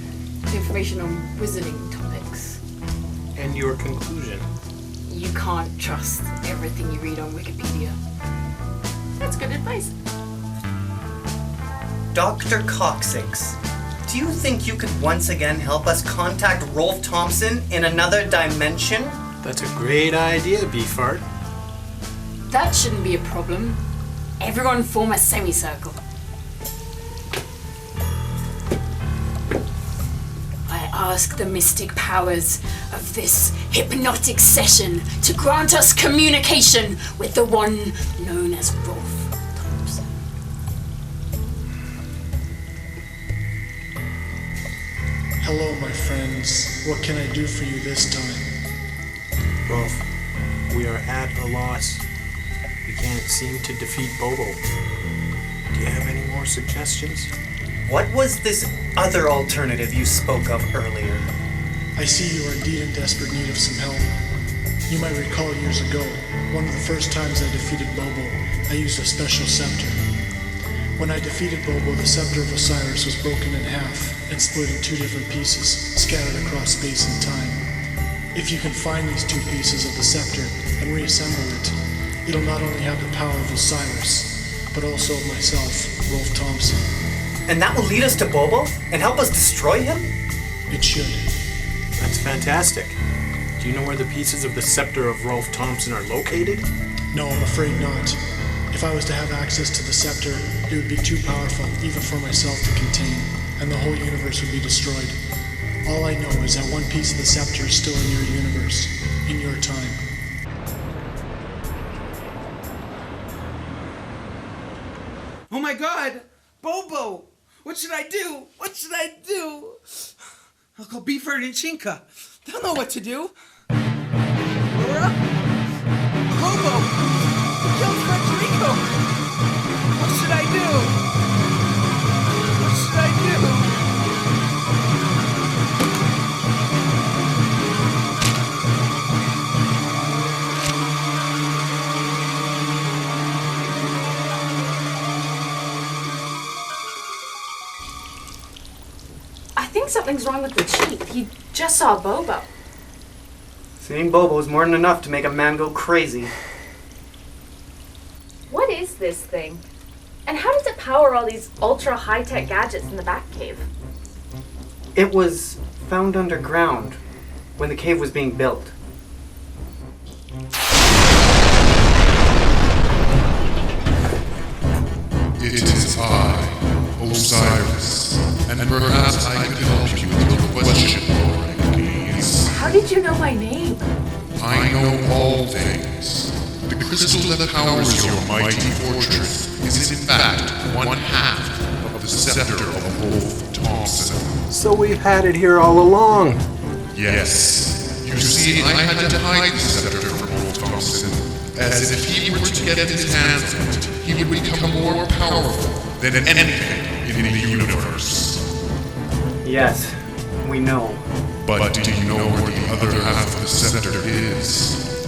information on wizarding topics. And your conclusion? You can't trust everything you read on Wikipedia. That's good advice. Dr. Coccyx, do you think you could once again help us contact ROLF Thompson in another dimension? That's a great idea, Beefart. That shouldn't be a problem. Everyone form a semicircle. I ask the mystic powers of this hypnotic session to grant us communication with the one known as ROLF Thompson. Hello, my friends. What can I do for you this time? Rolf, we are at a loss. We can't seem to defeat Bobo. Do you have any more suggestions? What was this other alternative you spoke of earlier? I see you are indeed in desperate need of some help. You might recall years ago, one of the first times I defeated Bobo, I used a special scepter. When I defeated Bobo, the scepter of Osiris was broken in half and split in two different pieces, scattered across space and time. If you can find these two pieces of the scepter and reassemble it, it'll not only have the power of Osiris, but also of myself, ROLF Thompson. And that will lead us to Bobo and help us destroy him? It should. That's fantastic. Do you know where the pieces of the scepter of ROLF Thompson are located? No, I'm afraid not. If I was to have access to the scepter, it would be too powerful, even for myself to contain, and the whole universe would be destroyed. All I know is that one piece of the scepter is still in your universe, in your time. Oh my god! Bobo! What should I do? What should I do? I'll call Beefart and Chinka. They'll know what to do. Laura? Bobo! Killed Frederico! What should I do? What should I do? I think something's wrong with the chief. He just saw Bobo. Seeing Bobo is more than enough to make a man go crazy. What is this thing? And how does it power all these ultra high-tech gadgets in the back cave? It was found underground when the cave was being built. It is I, Osiris, and perhaps I can help you with your question, Laura McKnees. How did you know my name? I know all things. The crystal that powers your mighty fortress is in fact one half of the scepter of ROLF TOMPSON. So we've had it here all along. Yes. You see, I had to hide the scepter from ROLF TOMPSON, as if he were to get his hands on it, he would become more powerful than anything in the universe. Yes, we know. But do you know where the other half of the scepter is?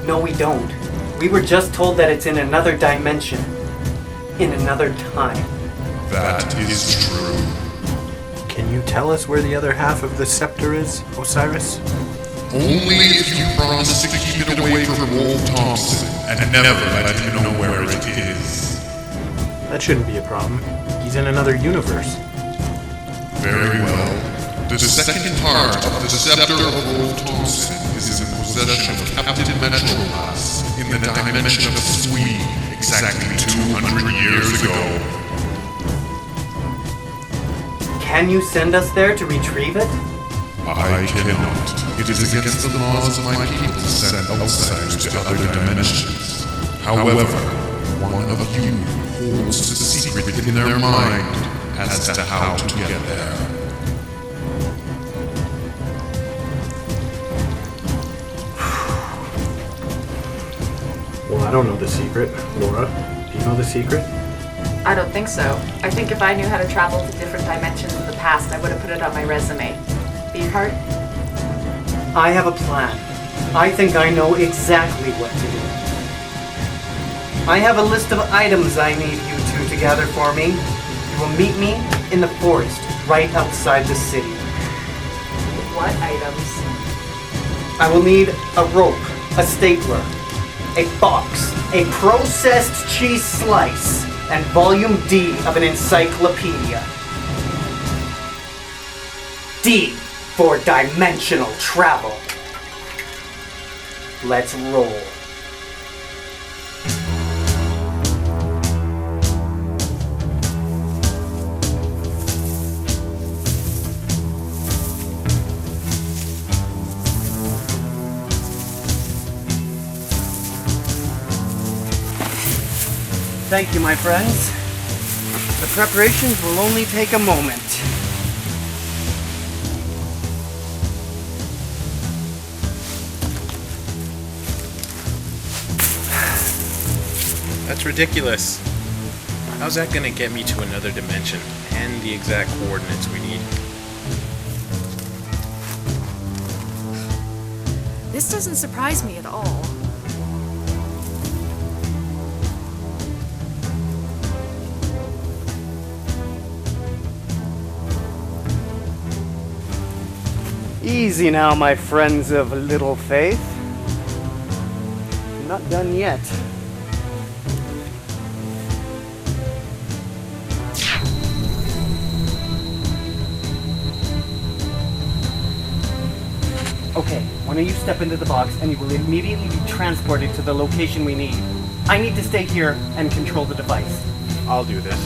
No, we don't. We were just told that it's in another dimension. In another time. That is true. Can you tell us where the other half of the scepter is, Osiris? Only if you promise to keep it away from ROLF TOMPSON and never let him know where it is. That shouldn't be a problem. He's in another universe. Very well. The second part of the scepter of ROLF TOMPSON is in the possession of Captain Metrolas in the dimension of Swede exactly 200 years ago. Can you send us there to retrieve it? I cannot. It is against the laws of my people to send outsiders to other dimensions. However, one of you holds the secret in their mind as to how to get there. Well, I don't know the secret. Laura, do you know the secret? I don't think so. I think if I knew how to travel to different dimensions in the past, I would have put it on my resume. Beefart? I have a plan. I think I know exactly what to do. I have a list of items I need you two to gather for me. You will meet me in the forest, right outside the city. What items? I will need a rope, a stapler, a box, a processed cheese slice, and volume D of an encyclopedia. D for dimensional travel. Let's roll. Thank you, my friends. The preparations will only take a moment. That's ridiculous. How's that gonna get me to another dimension and the exact coordinates we need? This doesn't surprise me at all. Easy now, my friends of little faith. I'm not done yet. Okay, one of you step into the box and you will immediately be transported to the location we need. I need to stay here and control the device. I'll do this.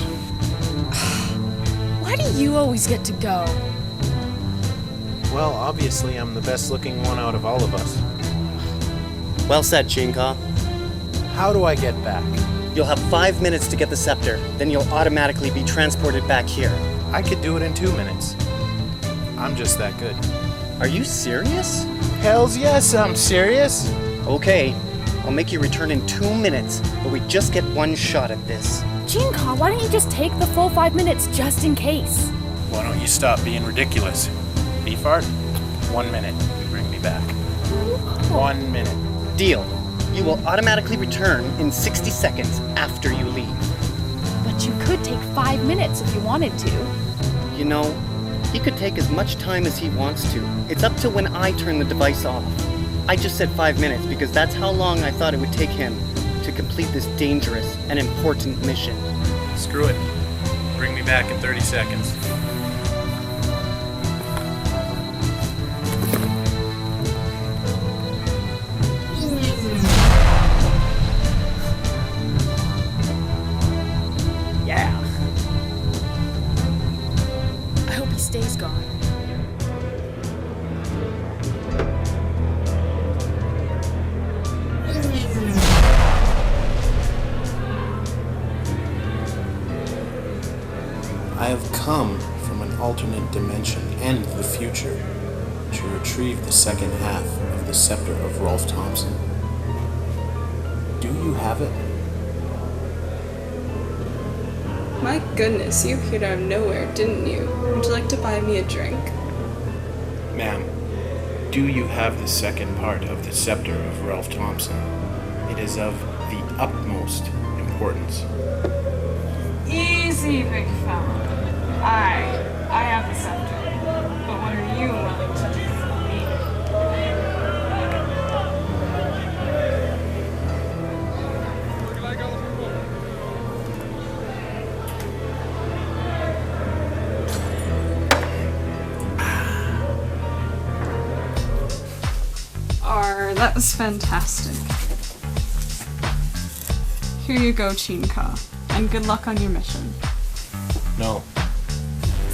Why do you always get to go? Well, obviously I'm the best looking one out of all of us. Well said, Chinka. How do I get back? You'll have 5 minutes to get the scepter, then you'll automatically be transported back here. I could do it in 2 minutes. I'm just that good. Are you serious? Hells yes, I'm serious. Okay, I'll make you return in 2 minutes, but we just get one shot at this. Chinka, why don't you just take the full 5 minutes just in case? Why don't you stop being ridiculous? Beefart, 1 minute. Bring me back. 1 minute. Deal. You will automatically return in 60 seconds after you leave. But you could take 5 minutes if you wanted to. You know, he could take as much time as he wants to. It's up to when I turn the device off. I just said 5 minutes because that's how long I thought it would take him to complete this dangerous and important mission. Screw it. Bring me back in 30 seconds. Stays gone. I have come from an alternate dimension and the future to retrieve the second half of the scepter of ROLF TOMPSON. Do you have it? My goodness, you appeared out of nowhere, didn't you? Would you like to buy me a drink? Ma'am, do you have the second part of the scepter of ROLF TOMPSON? It is of the utmost importance. Easy, big fella. I have the scepter. But what are you willing to do for me? That was fantastic. Here you go, Chinka, and good luck on your mission. No.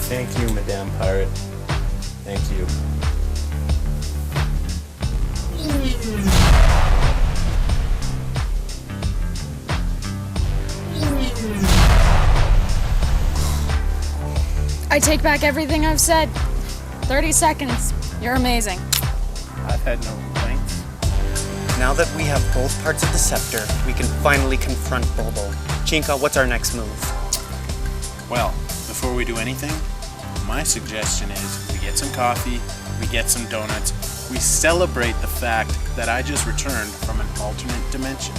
Thank you, Madame Pirate. Thank you. I take back everything I've said. 30 seconds. You're amazing. I've had no complaints. Now that we have both parts of the scepter, we can finally confront Bobo. Chinka, what's our next move? Well, before we do anything, my suggestion is we get some coffee, we get some donuts, we celebrate the fact that I just returned from an alternate dimension.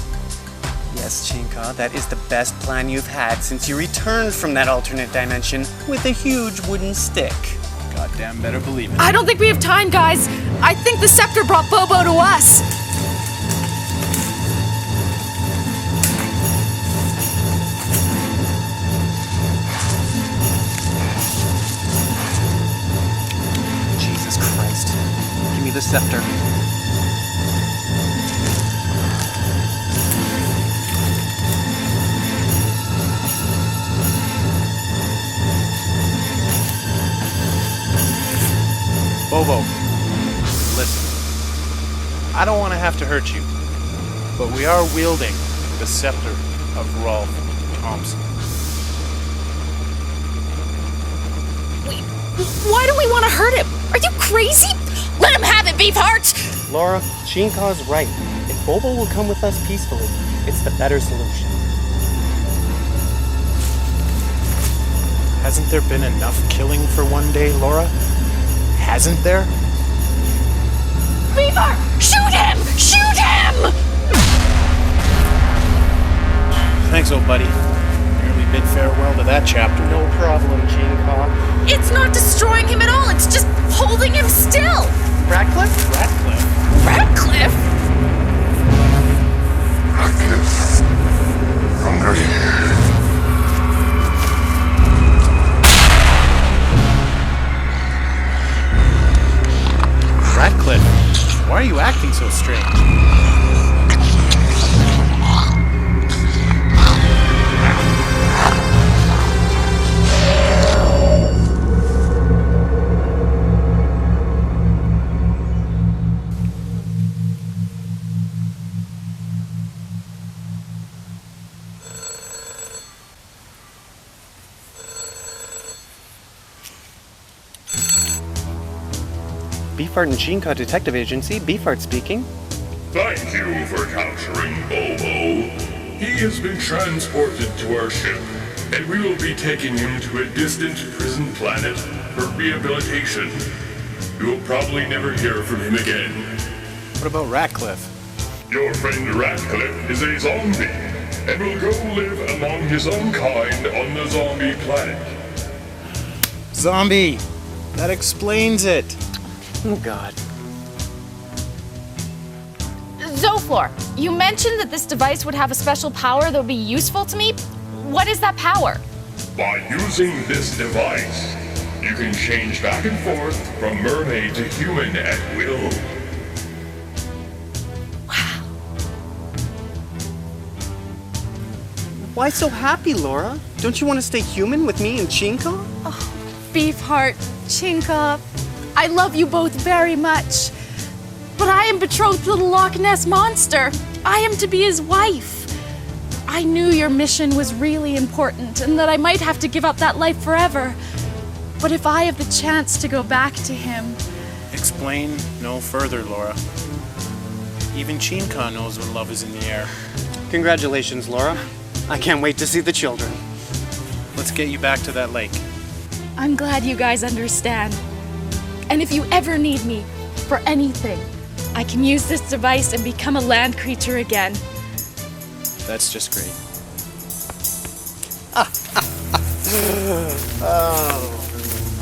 Yes, Chinka, that is the best plan you've had since you returned from that alternate dimension with a huge wooden stick. Goddamn better believe it. I don't think we have time, guys. I think the scepter brought Bobo to us. Jesus Christ. Give me the scepter. Bobo, listen. I don't want to have to hurt you, but we are wielding the scepter of ROLF TOMPSON. Wait, why do we want to hurt him? Are you crazy? Let him have it, Beefart! Laura, Chinka's right. If Bobo will come with us peacefully, it's the better solution. Hasn't there been enough killing for one day, Laura? Hasn't there? Beefart! Shoot him! Shoot him! Thanks, old buddy. Nearly bid farewell to that chapter. No problem, Chinka. It's not destroying him at all, it's just holding him still! Ratcliffe? Ratcliffe? Ratcliffe? Ratcliffe. Under here. Ratcliffe, why are you acting so strange? Beefart and Cheenkaw Detective Agency, Beefart speaking. Thank you for capturing Bobo. He has been transported to our ship, and we will be taking him to a distant prison planet for rehabilitation. You will probably never hear from him again. What about Ratcliffe? Your friend Ratcliffe is a zombie, and will go live among his own kind on the zombie planet. Zombie! That explains it. Oh, God. Zoflor, you mentioned that this device would have a special power that would be useful to me. What is that power? By using this device, you can change back and forth from mermaid to human at will. Wow. Why so happy, Laura? Don't you want to stay human with me and Chinka? Oh, Beefart, Chinka, I love you both very much. But I am betrothed to the Loch Ness Monster. I am to be his wife. I knew your mission was really important and that I might have to give up that life forever. But if I have the chance to go back to him... Explain no further, Laura. Even Chinka knows when love is in the air. Congratulations, Laura. I can't wait to see the children. Let's get you back to that lake. I'm glad you guys understand. And if you ever need me for anything, I can use this device and become a land creature again. That's just great.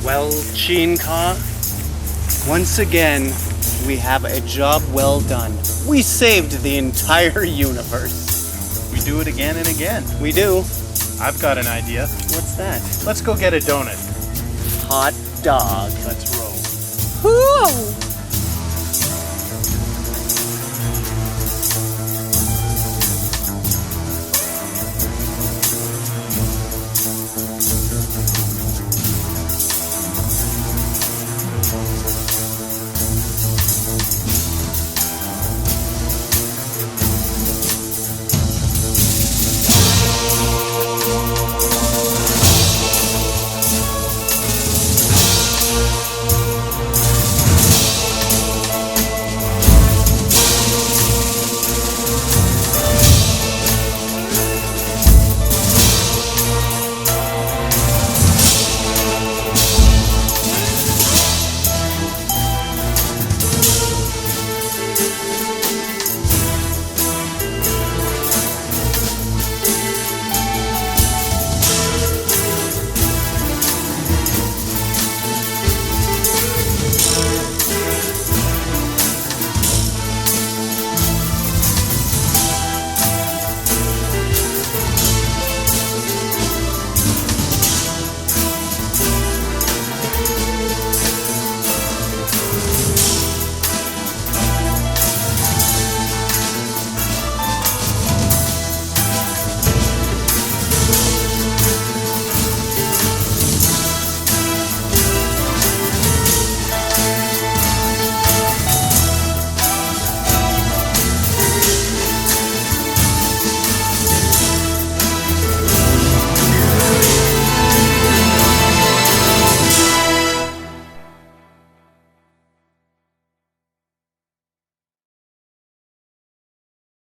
Well, Chinka, once again, we have a job well done. We saved the entire universe. We do it again and again. We do. I've got an idea. What's that? Let's go get a donut. Hot dog. Let's roll. Whoa!